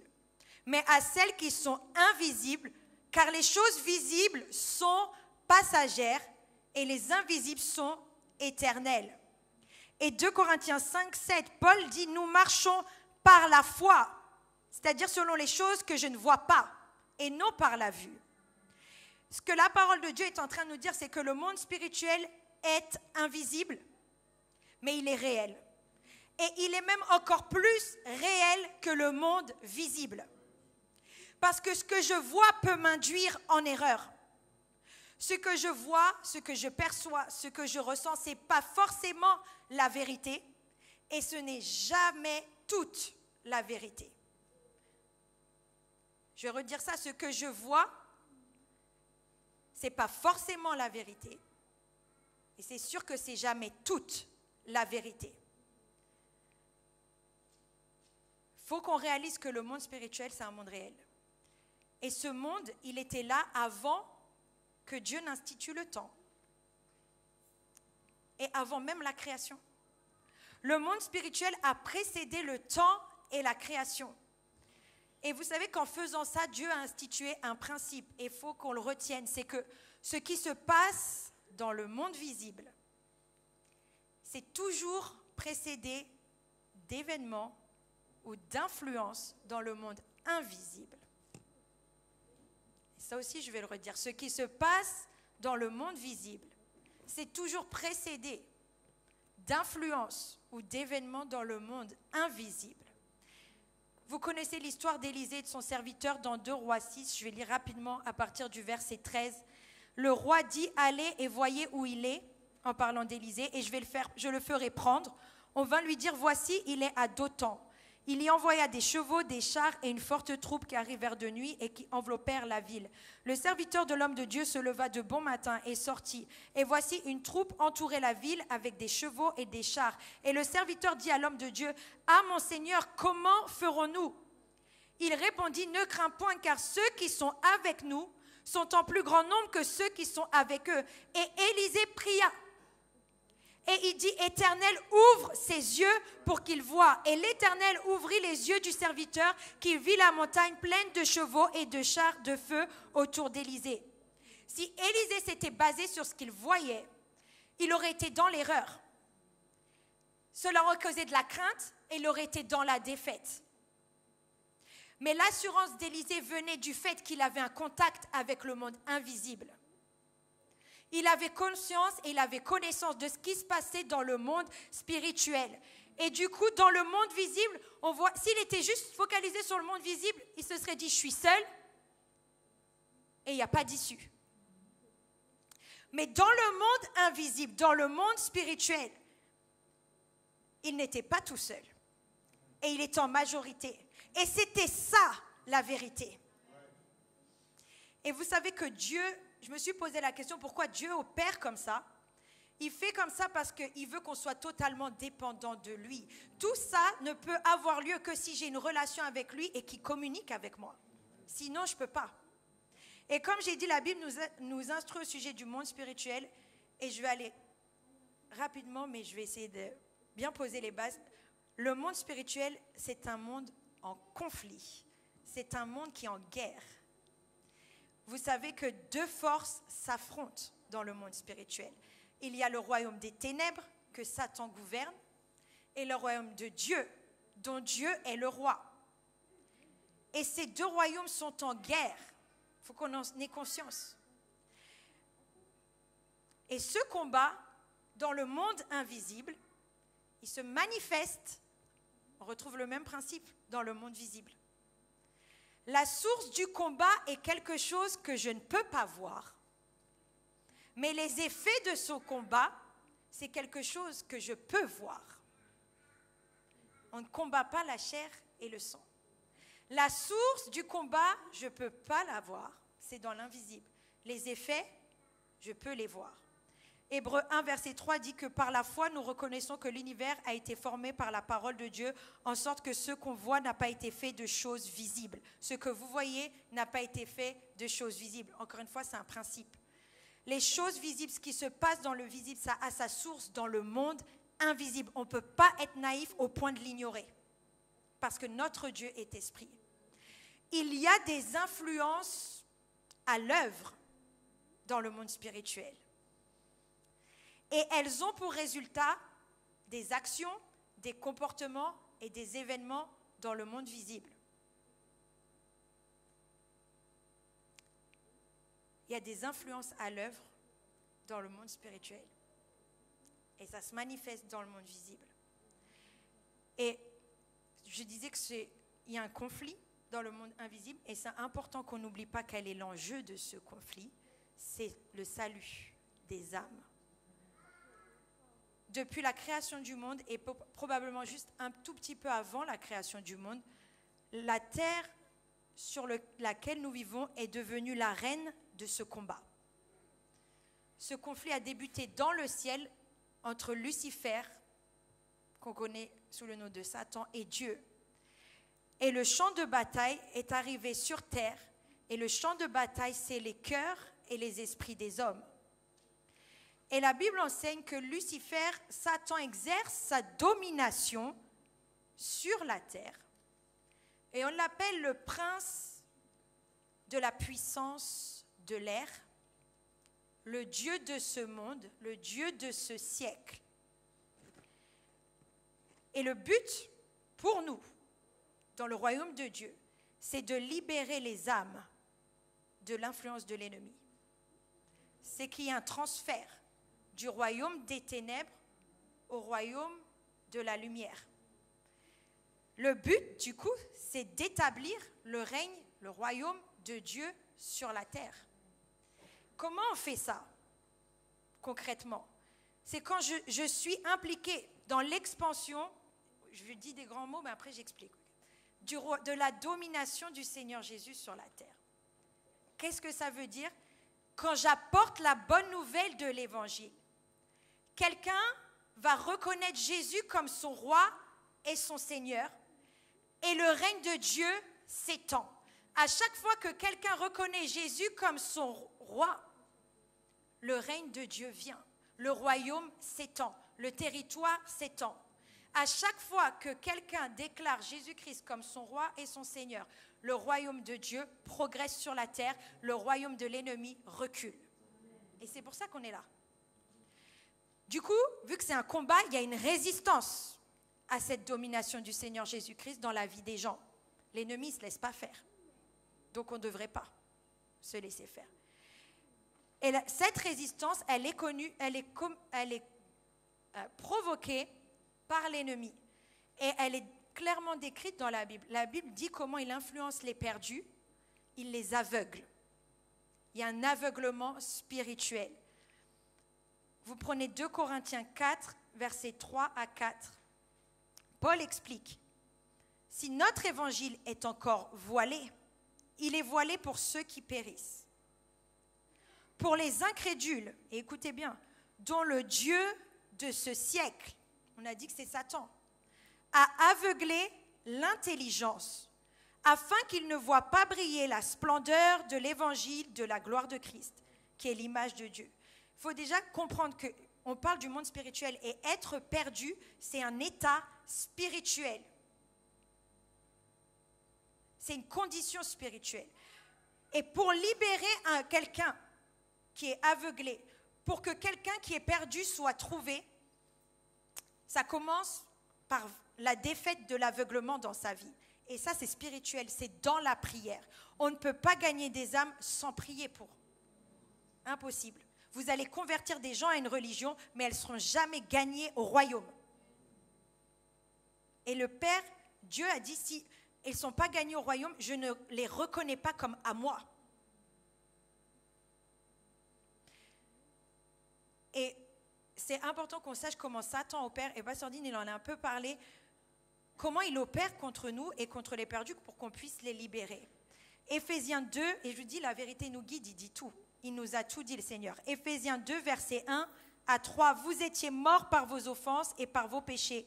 mais à celles qui sont invisibles, car les choses visibles sont passagères et les invisibles sont éternelles. Et 2 Corinthiens 5, 7, Paul dit, nous marchons par la foi, c'est-à-dire selon les choses que je ne vois pas, et non par la vue. Ce que la parole de Dieu est en train de nous dire, c'est que le monde spirituel est invisible, mais il est réel. Et il est même encore plus réel que le monde visible. Parce que ce que je vois peut m'induire en erreur. Ce que je vois, ce que je perçois, ce que je ressens, ce n'est pas forcément la vérité, et ce n'est jamais toute la vérité. Je vais redire ça, ce que je vois, ce n'est pas forcément la vérité. Et c'est sûr que ce n'est jamais toute la vérité. faut qu'on réalise que le monde spirituel, c'est un monde réel. Et ce monde, il était là avant que Dieu n'institue le temps. Et avant même la création. Le monde spirituel a précédé le temps et la création. Et vous savez qu'en faisant ça, Dieu a institué un principe. Et il faut qu'on le retienne. C'est que ce qui se passe dans le monde visible, c'est toujours précédé d'événements ou d'influences dans le monde invisible. Et ça aussi, je vais le redire. Ce qui se passe dans le monde visible, c'est toujours précédé d'influences ou d'événements dans le monde invisible. Vous connaissez l'histoire d'Élisée et de son serviteur dans 2 Rois 6. Je vais lire rapidement à partir du verset 13. Le roi dit « Allez et voyez où il est », en parlant d'Élisée, et je le ferai prendre. On vint lui dire « Voici, il est à Dothan ». Il y envoya des chevaux, des chars et une forte troupe qui arrivèrent de nuit et qui enveloppèrent la ville. Le serviteur de l'homme de Dieu se leva de bon matin et sortit. Et voici une troupe entourait la ville avec des chevaux et des chars. Et le serviteur dit à l'homme de Dieu, « Ah mon Seigneur, comment ferons-nous » Il répondit, « Ne crains point, car ceux qui sont avec nous sont en plus grand nombre que ceux qui sont avec eux. » Et Élisée pria. Et il dit, « Éternel, ouvre ses yeux pour qu'il voie. » Et l'Éternel ouvrit les yeux du serviteur qui vit la montagne pleine de chevaux et de chars de feu autour d'Élisée. Si Élisée s'était basé sur ce qu'il voyait, il aurait été dans l'erreur. Cela aurait causé de la crainte et il aurait été dans la défaite. Mais l'assurance d'Élisée venait du fait qu'il avait un contact avec le monde invisible. Il avait conscience et il avait connaissance de ce qui se passait dans le monde spirituel. Et du coup, dans le monde visible, on voit, s'il était juste focalisé sur le monde visible, il se serait dit, je suis seul et il n'y a pas d'issue. Mais dans le monde invisible, dans le monde spirituel, il n'était pas tout seul. Et il était en majorité. Et c'était ça, la vérité. Et vous savez que Dieu... Je me suis posé la question, pourquoi Dieu opère comme ça? Il fait comme ça parce qu'il veut qu'on soit totalement dépendant de lui. Tout ça ne peut avoir lieu que si j'ai une relation avec lui et qu'il communique avec moi. Sinon, je ne peux pas. Et comme j'ai dit, la Bible nous instruit au sujet du monde spirituel. Et je vais aller rapidement, mais je vais essayer de bien poser les bases. Le monde spirituel, c'est un monde en conflit. C'est un monde qui est en guerre. Vous savez que 2 forces s'affrontent dans le monde spirituel. Il y a le royaume des ténèbres que Satan gouverne et le royaume de Dieu, dont Dieu est le roi. Et ces 2 royaumes sont en guerre. Il faut qu'on en ait conscience. Et ce combat, dans le monde invisible, il se manifeste, on retrouve le même principe dans le monde visible. La source du combat est quelque chose que je ne peux pas voir. Mais les effets de ce combat, c'est quelque chose que je peux voir. On ne combat pas la chair et le sang. La source du combat, je ne peux pas la voir. C'est dans l'invisible. Les effets, je peux les voir. Hébreux 1, verset 3 dit que par la foi, nous reconnaissons que l'univers a été formé par la parole de Dieu, en sorte que ce qu'on voit n'a pas été fait de choses visibles. Ce que vous voyez n'a pas été fait de choses visibles. Encore une fois, c'est un principe. Les choses visibles, ce qui se passe dans le visible, ça a sa source dans le monde invisible. On ne peut pas être naïf au point de l'ignorer, parce que notre Dieu est esprit. Il y a des influences à l'œuvre dans le monde spirituel. Et elles ont pour résultat des actions, des comportements et des événements dans le monde visible. Il y a des influences à l'œuvre dans le monde spirituel. Et ça se manifeste dans le monde visible. Et je disais qu'il y a un conflit dans le monde invisible, et c'est important qu'on n'oublie pas quel est l'enjeu de ce conflit. C'est le salut des âmes. Depuis la création du monde, et probablement juste un tout petit peu avant la création du monde, la terre sur laquelle nous vivons est devenue l'arène de ce combat. Ce conflit a débuté dans le ciel entre Lucifer, qu'on connaît sous le nom de Satan, et Dieu. Et le champ de bataille est arrivé sur terre. Et le champ de bataille, c'est les cœurs et les esprits des hommes. Et la Bible enseigne que Lucifer, Satan, exerce sa domination sur la terre. Et on l'appelle le prince de la puissance de l'air, le Dieu de ce monde, le Dieu de ce siècle. Et le but pour nous, dans le royaume de Dieu, c'est de libérer les âmes de l'influence de l'ennemi. C'est qu'il y ait un transfert du royaume des ténèbres au royaume de la lumière. Le but, du coup, c'est d'établir le règne, le royaume de Dieu sur la terre. Comment on fait ça, concrètement? C'est quand je suis impliquée dans l'expansion, je dis des grands mots, mais après j'explique, de la domination du Seigneur Jésus sur la terre. Qu'est-ce que ça veut dire? Quand j'apporte la bonne nouvelle de l'Évangile, quelqu'un va reconnaître Jésus comme son roi et son Seigneur, et le règne de Dieu s'étend. À chaque fois que quelqu'un reconnaît Jésus comme son roi, le règne de Dieu vient, le royaume s'étend, le territoire s'étend. À chaque fois que quelqu'un déclare Jésus-Christ comme son roi et son Seigneur, le royaume de Dieu progresse sur la terre, le royaume de l'ennemi recule. Et c'est pour ça qu'on est là. Du coup, vu que c'est un combat, il y a une résistance à cette domination du Seigneur Jésus-Christ dans la vie des gens. L'ennemi ne se laisse pas faire. Donc on ne devrait pas se laisser faire. Et cette résistance, elle est connue, elle est provoquée par l'ennemi. Et elle est clairement décrite dans la Bible. La Bible dit comment il influence les perdus, il les aveugle. Il y a un aveuglement spirituel. Vous prenez 2 Corinthiens 4, versets 3 à 4. Paul explique, si notre évangile est encore voilé, il est voilé pour ceux qui périssent. Pour les incrédules, et écoutez bien, dont le Dieu de ce siècle, on a dit que c'est Satan, a aveuglé l'intelligence, afin qu'ils ne voient pas briller la splendeur de l'évangile de la gloire de Christ, qui est l'image de Dieu. Il faut déjà comprendre qu'on parle du monde spirituel, et être perdu, c'est un état spirituel. C'est une condition spirituelle. Et pour libérer quelqu'un qui est aveuglé, pour que quelqu'un qui est perdu soit trouvé, ça commence par la défaite de l'aveuglement dans sa vie. Et ça, c'est spirituel, c'est dans la prière. On ne peut pas gagner des âmes sans prier pour. Impossible. Vous allez convertir des gens à une religion, mais elles ne seront jamais gagnées au royaume. Et le Père, Dieu a dit, si elles ne sont pas gagnées au royaume, je ne les reconnais pas comme à moi. Et c'est important qu'on sache comment Satan opère, et Pasteur Dean, il en a un peu parlé, comment il opère contre nous et contre les perdus pour qu'on puisse les libérer. Éphésiens 2, et je vous dis, la vérité nous guide, il dit tout. Il nous a tout dit, le Seigneur. Éphésiens 2, versets 1 à 3. Vous étiez morts par vos offenses et par vos péchés,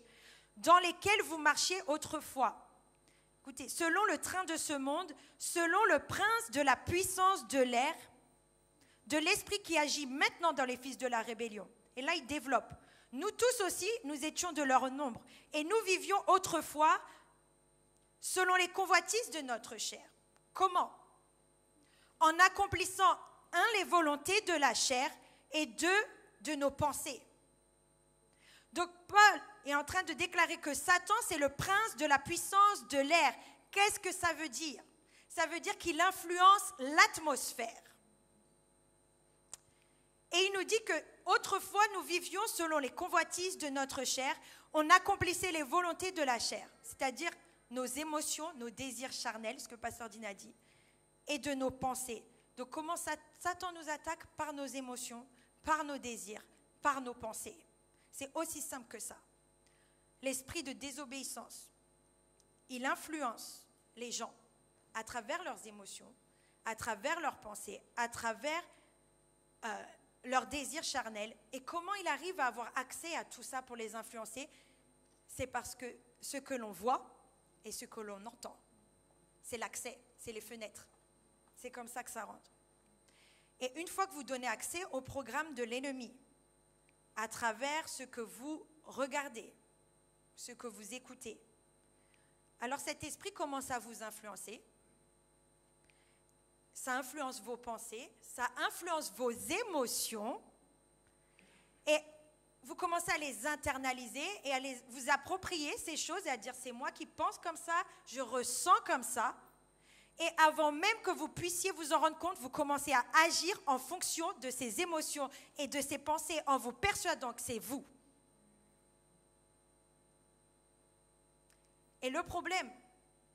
dans lesquels vous marchiez autrefois. Écoutez, selon le train de ce monde, selon le prince de la puissance de l'air, de l'esprit qui agit maintenant dans les fils de la rébellion. Et là, il développe. Nous tous aussi, nous étions de leur nombre. Et nous vivions autrefois selon les convoitises de notre chair. Comment? En accomplissant, les volontés de la chair et de nos pensées. Donc Paul est en train de déclarer que Satan, c'est le prince de la puissance de l'air. Qu'est-ce que ça veut dire? Ça veut dire qu'il influence l'atmosphère. Et il nous dit qu'autrefois, nous vivions selon les convoitises de notre chair. On accomplissait les volontés de la chair, c'est-à-dire nos émotions, nos désirs charnels, ce que Pasteur Dean a dit, et de nos pensées. Donc comment Satan nous attaque? Par nos émotions, par nos désirs, par nos pensées. C'est aussi simple que ça. L'esprit de désobéissance, il influence les gens à travers leurs émotions, à travers leurs pensées, à travers leurs désirs charnels. Et comment il arrive à avoir accès à tout ça pour les influencer? C'est parce que ce que l'on voit et ce que l'on entend. C'est l'accès, c'est les fenêtres. C'est comme ça que ça rentre. Et une fois que vous donnez accès au programme de l'ennemi, à travers ce que vous regardez, ce que vous écoutez, alors cet esprit commence à vous influencer. Ça influence vos pensées, ça influence vos émotions, et vous commencez à les internaliser et à vous approprier ces choses et à dire c'est moi qui pense comme ça, je ressens comme ça. Et avant même que vous puissiez vous en rendre compte, vous commencez à agir en fonction de ces émotions et de ces pensées en vous persuadant que c'est vous. Et le problème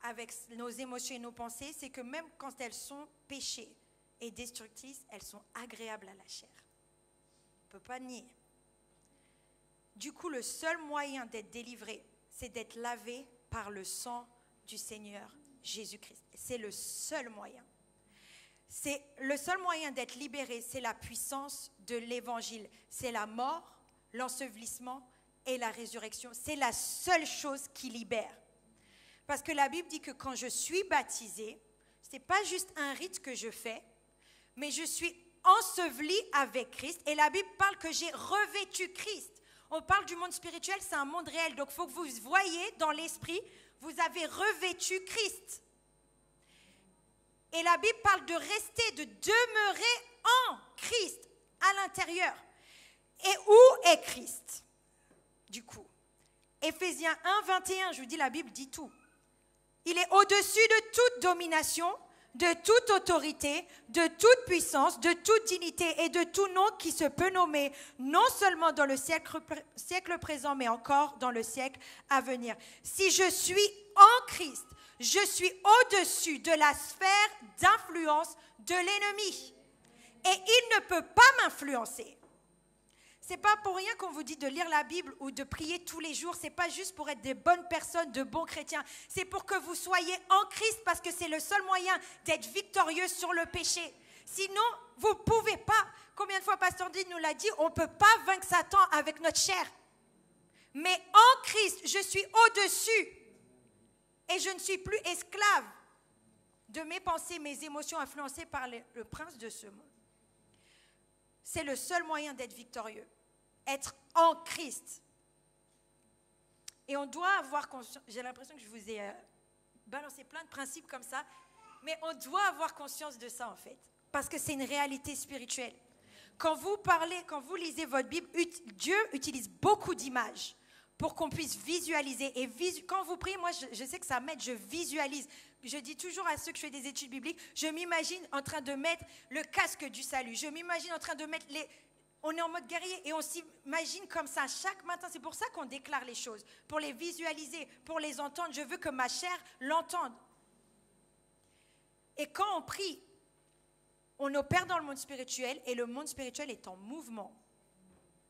avec nos émotions et nos pensées, c'est que même quand elles sont péchées et destructrices, elles sont agréables à la chair. On ne peut pas nier. Du coup, le seul moyen d'être délivré, c'est d'être lavé par le sang du Seigneur Jésus-Christ. C'est le seul moyen. C'est le seul moyen d'être libéré, c'est la puissance de l'Évangile. C'est la mort, l'ensevelissement et la résurrection. C'est la seule chose qui libère. Parce que la Bible dit que quand je suis baptisée, ce n'est pas juste un rite que je fais, mais je suis ensevelie avec Christ. Et la Bible parle que j'ai revêtu Christ. On parle du monde spirituel, c'est un monde réel. Donc il faut que vous voyez dans l'esprit, vous avez revêtu Christ. Et la Bible parle de rester, de demeurer en Christ, à l'intérieur. Et où est Christ, du coup? Éphésiens 1, 21, je vous dis, la Bible dit tout. Il est au-dessus de toute domination, de toute autorité, de toute puissance, de toute dignité et de tout nom qui se peut nommer, non seulement dans le siècle présent, mais encore dans le siècle à venir. Si je suis en Christ, je suis au-dessus de la sphère d'influence de l'ennemi. Et il ne peut pas m'influencer. Ce n'est pas pour rien qu'on vous dit de lire la Bible ou de prier tous les jours. Ce n'est pas juste pour être des bonnes personnes, de bons chrétiens. C'est pour que vous soyez en Christ parce que c'est le seul moyen d'être victorieux sur le péché. Sinon, vous ne pouvez pas. Combien de fois Pasteur Dean nous l'a dit, on ne peut pas vaincre Satan avec notre chair. Mais en Christ, je suis au-dessus. Et je ne suis plus esclave de mes pensées, mes émotions influencées par le prince de ce monde. C'est le seul moyen d'être victorieux. Être en Christ. Et on doit avoir conscience, j'ai l'impression que je vous ai balancé plein de principes comme ça, mais on doit avoir conscience de ça en fait, parce que c'est une réalité spirituelle. Quand vous parlez, quand vous lisez votre Bible, Dieu utilise beaucoup d'images pour qu'on puisse visualiser. Et quand vous priez, moi je sais que ça m'aide, je visualise. Je dis toujours à ceux que je fais des études bibliques, je m'imagine en train de mettre le casque du salut, je m'imagine en train de mettre on est en mode guerrier et on s'imagine comme ça chaque matin. C'est pour ça qu'on déclare les choses, pour les visualiser, pour les entendre. Je veux que ma chair l'entende. Et quand on prie, on opère dans le monde spirituel et le monde spirituel est en mouvement.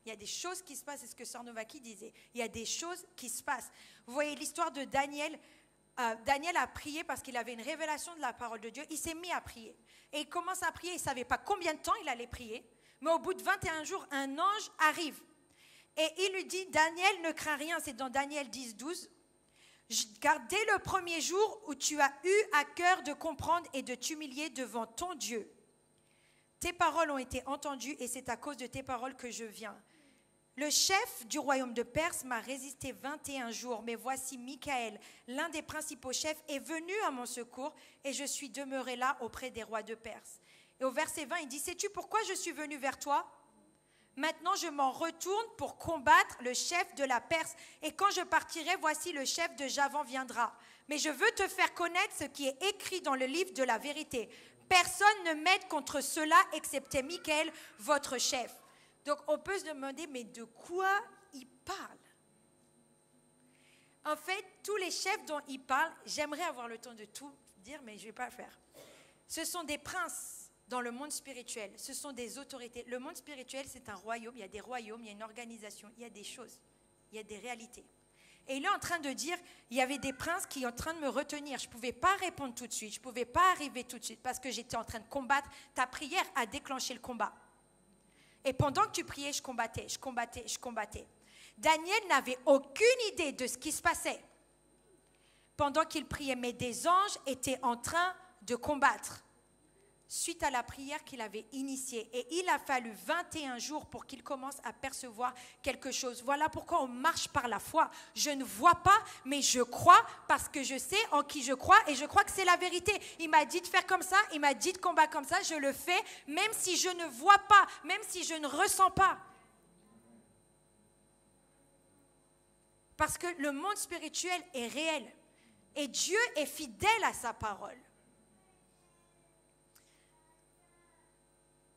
Il y a des choses qui se passent, c'est ce que Sœur Novaki disait. Il y a des choses qui se passent. Vous voyez l'histoire de Daniel. Daniel a prié parce qu'il avait une révélation de la parole de Dieu. Il s'est mis à prier. Et il commence à prier. Il ne savait pas combien de temps il allait prier. Mais au bout de 21 jours, un ange arrive. Et il lui dit, Daniel, ne crains rien. C'est dans Daniel 10, 12. Car dès le premier jour où tu as eu à cœur de comprendre et de t'humilier devant ton Dieu, tes paroles ont été entendues et c'est à cause de tes paroles que je viens. Le chef du royaume de Perse m'a résisté 21 jours, mais voici Michaël, l'un des principaux chefs, est venu à mon secours et je suis demeuré là auprès des rois de Perse. Et au verset 20, il dit, sais-tu pourquoi je suis venu vers toi? Maintenant, je m'en retourne pour combattre le chef de la Perse. Et quand je partirai, voici le chef de Javan viendra. Mais je veux te faire connaître ce qui est écrit dans le livre de la vérité. Personne ne m'aide contre cela, excepté Michaël, votre chef. Donc, on peut se demander, mais de quoi il parle? En fait, tous les chefs dont il parle, j'aimerais avoir le temps de tout dire, mais je ne vais pas le faire. Ce sont des princes dans le monde spirituel, ce sont des autorités. Le monde spirituel, c'est un royaume, il y a des royaumes, il y a une organisation, il y a des choses, il y a des réalités. Et il est en train de dire, il y avait des princes qui sont en train de me retenir. Je ne pouvais pas répondre tout de suite, je ne pouvais pas arriver tout de suite parce que j'étais en train de combattre. Ta prière a déclenché le combat. Et pendant que tu priais, je combattais. Daniel n'avait aucune idée de ce qui se passait. pendant qu'il priait, mais des anges étaient en train de combattre suite à la prière qu'il avait initiée. Et il a fallu 21 jours pour qu'il commence à percevoir quelque chose. Voilà pourquoi on marche par la foi. Je ne vois pas, mais je crois parce que je sais en qui je crois et je crois que c'est la vérité. Il m'a dit de faire comme ça, il m'a dit de combattre comme ça, je le fais, même si je ne vois pas, même si je ne ressens pas. Parce que le monde spirituel est réel et Dieu est fidèle à sa parole.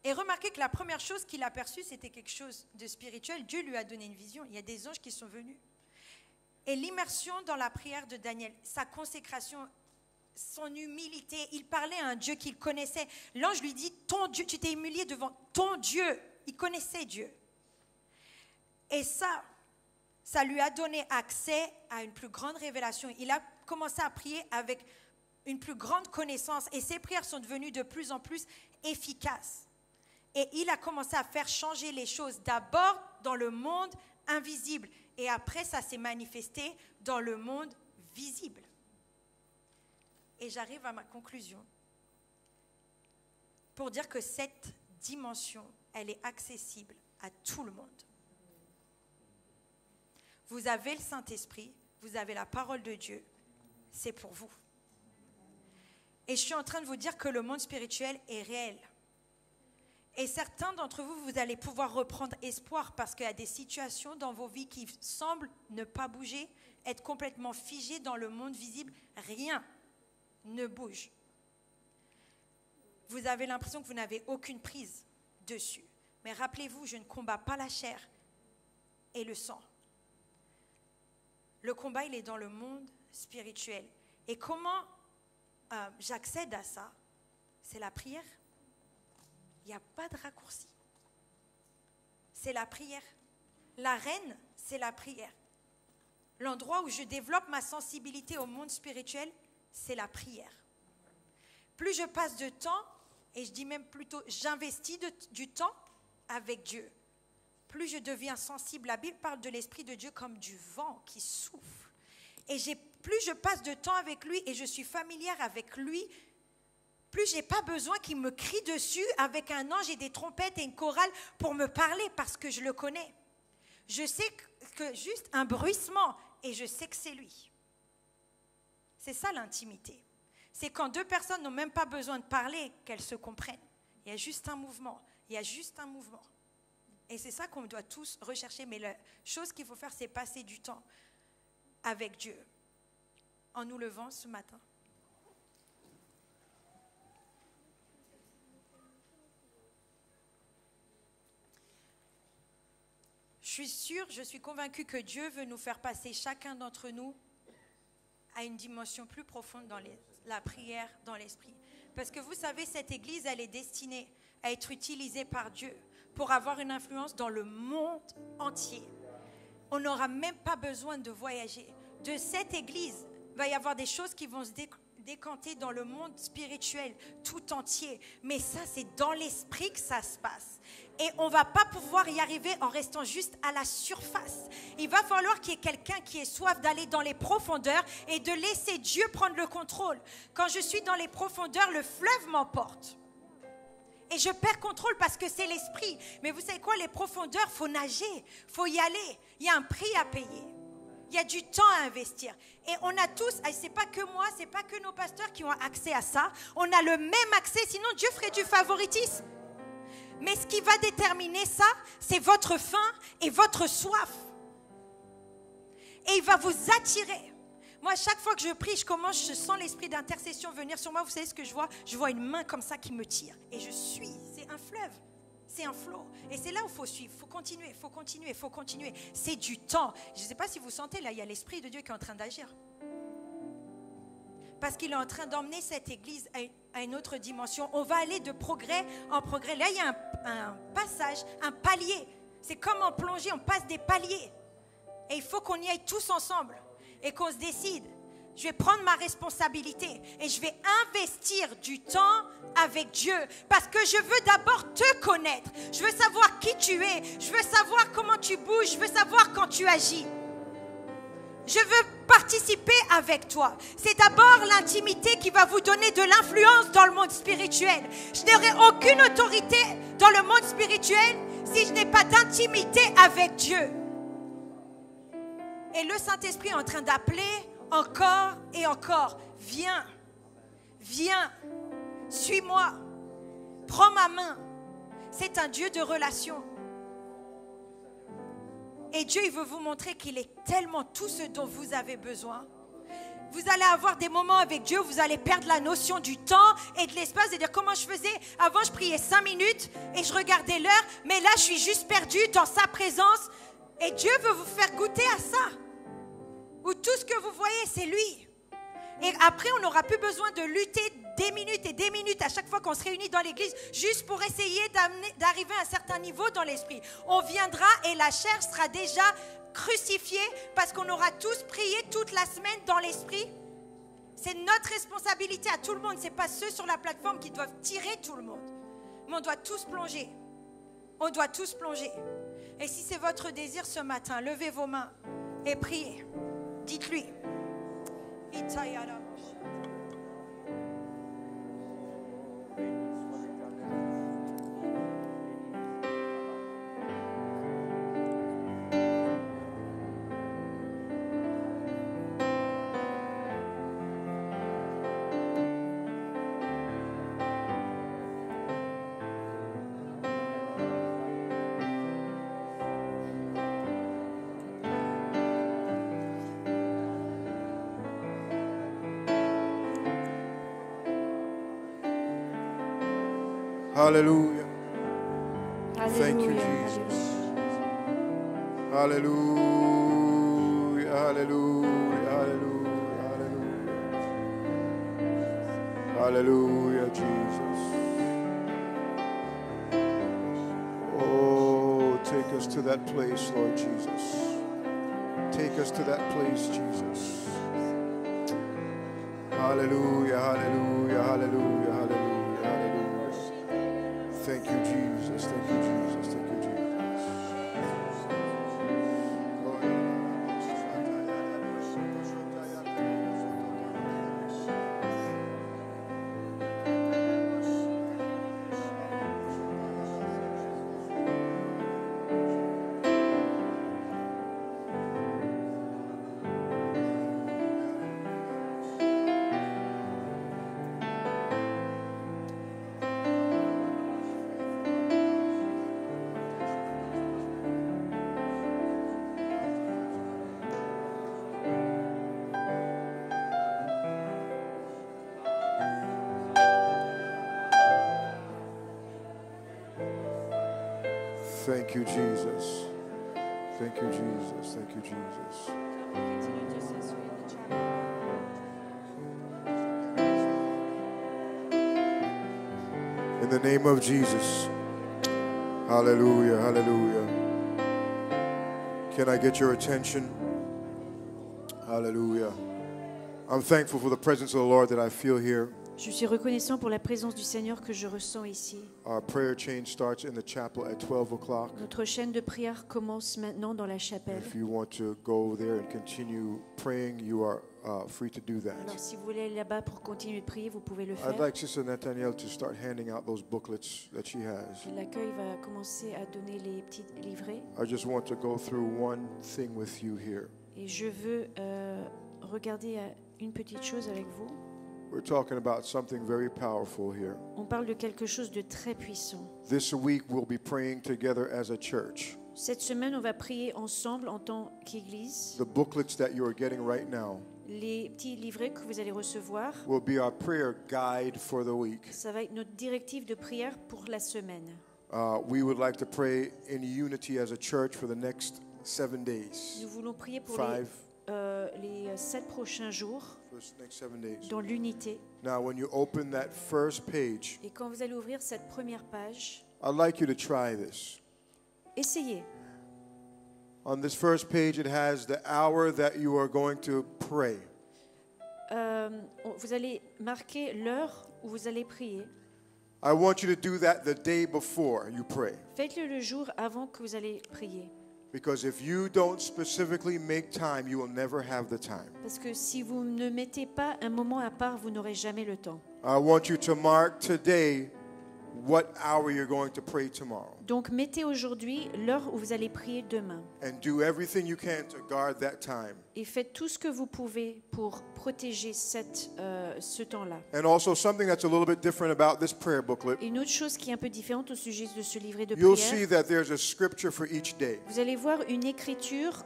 Et remarquez que la première chose qu'il a perçue, c'était quelque chose de spirituel. Dieu lui a donné une vision. Il y a des anges qui sont venus. Et l'immersion dans la prière de Daniel, sa consécration, son humilité, il parlait à un Dieu qu'il connaissait. L'ange lui dit, ton Dieu, tu t'es humilié devant ton Dieu. Il connaissait Dieu. Et ça lui a donné accès à une plus grande révélation. Il a commencé à prier avec une plus grande connaissance. Et ses prières sont devenues de plus en plus efficaces. Et il a commencé à faire changer les choses, d'abord dans le monde invisible, et après ça s'est manifesté dans le monde visible. Et j'arrive à ma conclusion pour dire que cette dimension, elle est accessible à tout le monde. Vous avez le Saint-Esprit, vous avez la parole de Dieu, c'est pour vous. Et je suis en train de vous dire que le monde spirituel est réel. Et certains d'entre vous, vous allez pouvoir reprendre espoir parce qu'il y a des situations dans vos vies qui semblent ne pas bouger, être complètement figées dans le monde visible. Rien ne bouge. Vous avez l'impression que vous n'avez aucune prise dessus. Mais rappelez-vous, je ne combats pas la chair et le sang. Le combat, il est dans le monde spirituel. Et comment j'accède à ça? C'est la prière. Il n'y a pas de raccourci. C'est la prière. L'arène, c'est la prière. L'endroit où je développe ma sensibilité au monde spirituel, c'est la prière. Plus je passe de temps, et je dis même plutôt, j'investis du temps avec Dieu, plus je deviens sensible. La Bible parle de l'Esprit de Dieu comme du vent qui souffle. Et plus je passe de temps avec lui et je suis familière avec lui, plus je n'ai pas besoin qu'il me crie dessus avec un ange et des trompettes et une chorale pour me parler parce que je le connais. Je sais que juste un bruissement et je sais que c'est lui. C'est ça l'intimité. C'est quand deux personnes n'ont même pas besoin de parler qu'elles se comprennent. Il y a juste un mouvement. Il y a juste un mouvement. Et c'est ça qu'on doit tous rechercher. Mais la chose qu'il faut faire, c'est passer du temps avec Dieu en nous levant ce matin. Je suis convaincue que Dieu veut nous faire passer chacun d'entre nous à une dimension plus profonde dans la prière, dans l'esprit. Parce que vous savez, cette église, elle est destinée à être utilisée par Dieu pour avoir une influence dans le monde entier. On n'aura même pas besoin de voyager. De cette église, il va y avoir des choses qui vont se décanter dans le monde spirituel tout entier. Mais ça, c'est dans l'esprit que ça se passe. Et on ne va pas pouvoir y arriver en restant juste à la surface. Il va falloir qu'il y ait quelqu'un qui ait soif d'aller dans les profondeurs et de laisser Dieu prendre le contrôle. Quand je suis dans les profondeurs, le fleuve m'emporte. Et je perds contrôle parce que c'est l'esprit. Mais vous savez quoi, les profondeurs, il faut nager, il faut y aller. Il y a un prix à payer. Il y a du temps à investir. Et on a tous, ce n'est pas que moi, ce n'est pas que nos pasteurs qui ont accès à ça. On a le même accès, sinon Dieu ferait du favoritisme. Mais ce qui va déterminer ça, c'est votre faim et votre soif. Et il va vous attirer. Moi, chaque fois que je prie, je sens l'esprit d'intercession venir sur moi. Vous savez ce que je vois? Je vois une main comme ça qui me tire. Et je suis. C'est un fleuve. C'est un flot. Et c'est là où il faut suivre. Il faut continuer, il faut continuer, il faut continuer. C'est du temps. Je ne sais pas si vous sentez, là, il y a l'Esprit de Dieu qui est en train d'agir. Parce qu'il est en train d'emmener cette église à une autre dimension. On va aller de progrès en progrès. Là, il y a un passage, un palier. C'est comme en plongée, on passe des paliers. Et il faut qu'on y aille tous ensemble et qu'on se décide. Je vais prendre ma responsabilité et je vais investir du temps avec Dieu parce que je veux d'abord te connaître. Je veux savoir qui tu es. Je veux savoir comment tu bouges. Je veux savoir quand tu agis. Je veux participer avec toi. C'est d'abord l'intimité qui va vous donner de l'influence dans le monde spirituel. Je n'aurai aucune autorité dans le monde spirituel si je n'ai pas d'intimité avec Dieu. Et le Saint-Esprit est en train d'appeler encore et encore. Viens, viens, suis-moi, prends ma main. C'est un Dieu de relation. Et Dieu, il veut vous montrer qu'il est tellement tout ce dont vous avez besoin. Vous allez avoir des moments avec Dieu, vous allez perdre la notion du temps et de l'espace. C'est-à-dire comment je faisais. Avant, je priais 5 minutes et je regardais l'heure. Mais là, je suis juste perdue dans sa présence. Et Dieu veut vous faire goûter à ça. Où tout ce que vous voyez, c'est lui. Et après, on n'aura plus besoin de lutter des minutes et des minutes à chaque fois qu'on se réunit dans l'église, juste pour essayer d'arriver à un certain niveau dans l'esprit. On viendra et la chair sera déjà crucifiée parce qu'on aura tous prié toute la semaine dans l'esprit. C'est notre responsabilité à tout le monde. Ce n'est pas ceux sur la plateforme qui doivent tirer tout le monde. Mais on doit tous plonger. On doit tous plonger. Et si c'est votre désir ce matin, levez vos mains et priez. Dites-lui. Hallelujah. Thank you, Alléluia. Jesus. Hallelujah. Hallelujah. Hallelujah. Hallelujah. Hallelujah, Jesus. Oh, take us to that place, Lord Jesus. Take us to that place, Jesus. Hallelujah. Hallelujah. Hallelujah. Hallelujah. Thank you, Jesus. Thank you, Jesus. Thank you, Jesus. Thank you, Jesus. Thank you, Jesus. Thank you, Jesus. In the name of Jesus. Hallelujah. Hallelujah. Can I get your attention? Hallelujah. I'm thankful for the presence of the Lord that I feel here. Je suis reconnaissant pour la présence du Seigneur que je ressens ici. Our prayer chain starts in the chapel at 12 o'clock. Notre chaîne de prière commence maintenant dans la chapelle. If you want to go there and continue praying, you are free to do that. Alors si vous voulez aller là-bas pour continuer de prier, vous pouvez le I'd faire. like Sister Nathaniel to start handing out those booklets that she has. L'accueil va commencer à donner les petits livrets. I just want to go through one thing with you here. Et je veux regarder une petite chose avec vous. We're talking about something very powerful here. On parle de quelque chose de très puissant. This week we'll be praying together as a church. Cette semaine, on va prier ensemble en tant qu'Église. The booklets that you are getting right now Les petits livrets que vous allez recevoir, will be our prayer guide for the week. ça va être notre directive de prière pour la semaine. We would like to pray in unity as a church for the next 7 days. Nous voulons prier pour Five. les 7 prochains jours For the next 7 days. dans l'unité. Now, when you open that first page, Et quand vous allez ouvrir cette première page, I'd like you to try this. essayez. On this first page, it has the hour that you are going to pray. Vous allez marquer l'heure où vous allez prier. I want you to do that the day before you pray. Faites-le le jour avant que vous allez prier. Because if you don't specifically make time, you will never have the time. Parce que si vous ne mettez pas un moment à part, vous n'aurez jamais le temps. I want you to mark today what hour you're going to pray tomorrow. Donc mettez aujourd'hui l'heure où vous allez prier demain. And do everything you can to guard that time. Et faites tout ce que vous pouvez pour protéger ce temps-là. And also something that's a little bit different about this prayer booklet. Et une autre chose qui est un peu différente au sujet de ce livret de You'll see prière, that there's a scripture for each day. vous allez voir une écriture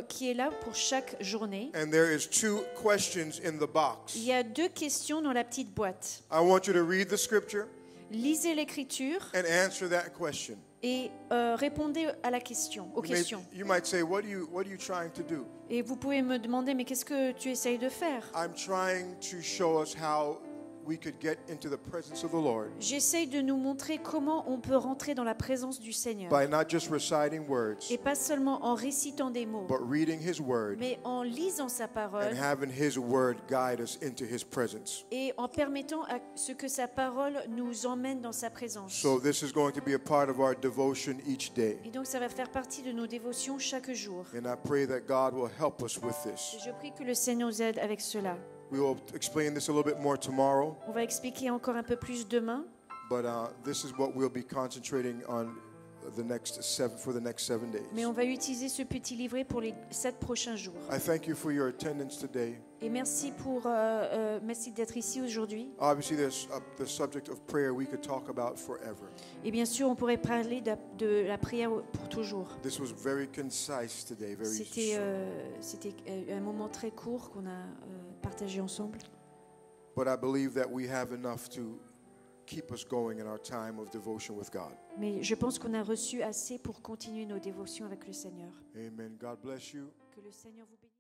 qui est là pour chaque journée. And there is 2 questions in the box. Il y a 2 questions dans la petite boîte. I want you to read the scripture Lisez l'écriture and answer that question. et répondez à la question, aux questions. You might say, what are you trying to do? Et vous pouvez me demander, mais qu'est-ce que tu essayes de faire? I'm trying to show us how we could get into the presence of the Lord J'essaye de nous montrer comment on peut rentrer dans la présence du Seigneur. by not just reciting words, Et pas seulement en récitant des mots, but reading His Word mais en lisant sa parole and having His Word guide us into His presence. et en permettant à ce que sa parole nous emmène dans sa présence. So this is going to be a part of our devotion each day. Et donc ça va faire partie de nos dévotions chaque jour. And I pray that God will help us with this. Et je prie que le Seigneur nous aide avec cela. We will explain this a little bit more tomorrow, On va expliquer encore un peu plus demain, but this is what we'll be concentrating on for the next 7 days. mais on va utiliser ce petit livret pour les 7 prochains jours. I thank you for your attendance today. Et merci d'être ici aujourd'hui. Obviously, there's the subject of prayer we could talk about forever. Et bien sûr, on pourrait parler de la prière pour toujours. This was very concise today, very C'était short. un moment très court qu'on a partagé ensemble. But I believe that we have enough to keep us going in our time of devotion with God. Mais je pense qu'on a reçu assez pour continuer nos dévotions avec le Seigneur. Amen. God bless you. Que le Seigneur vous bénisse.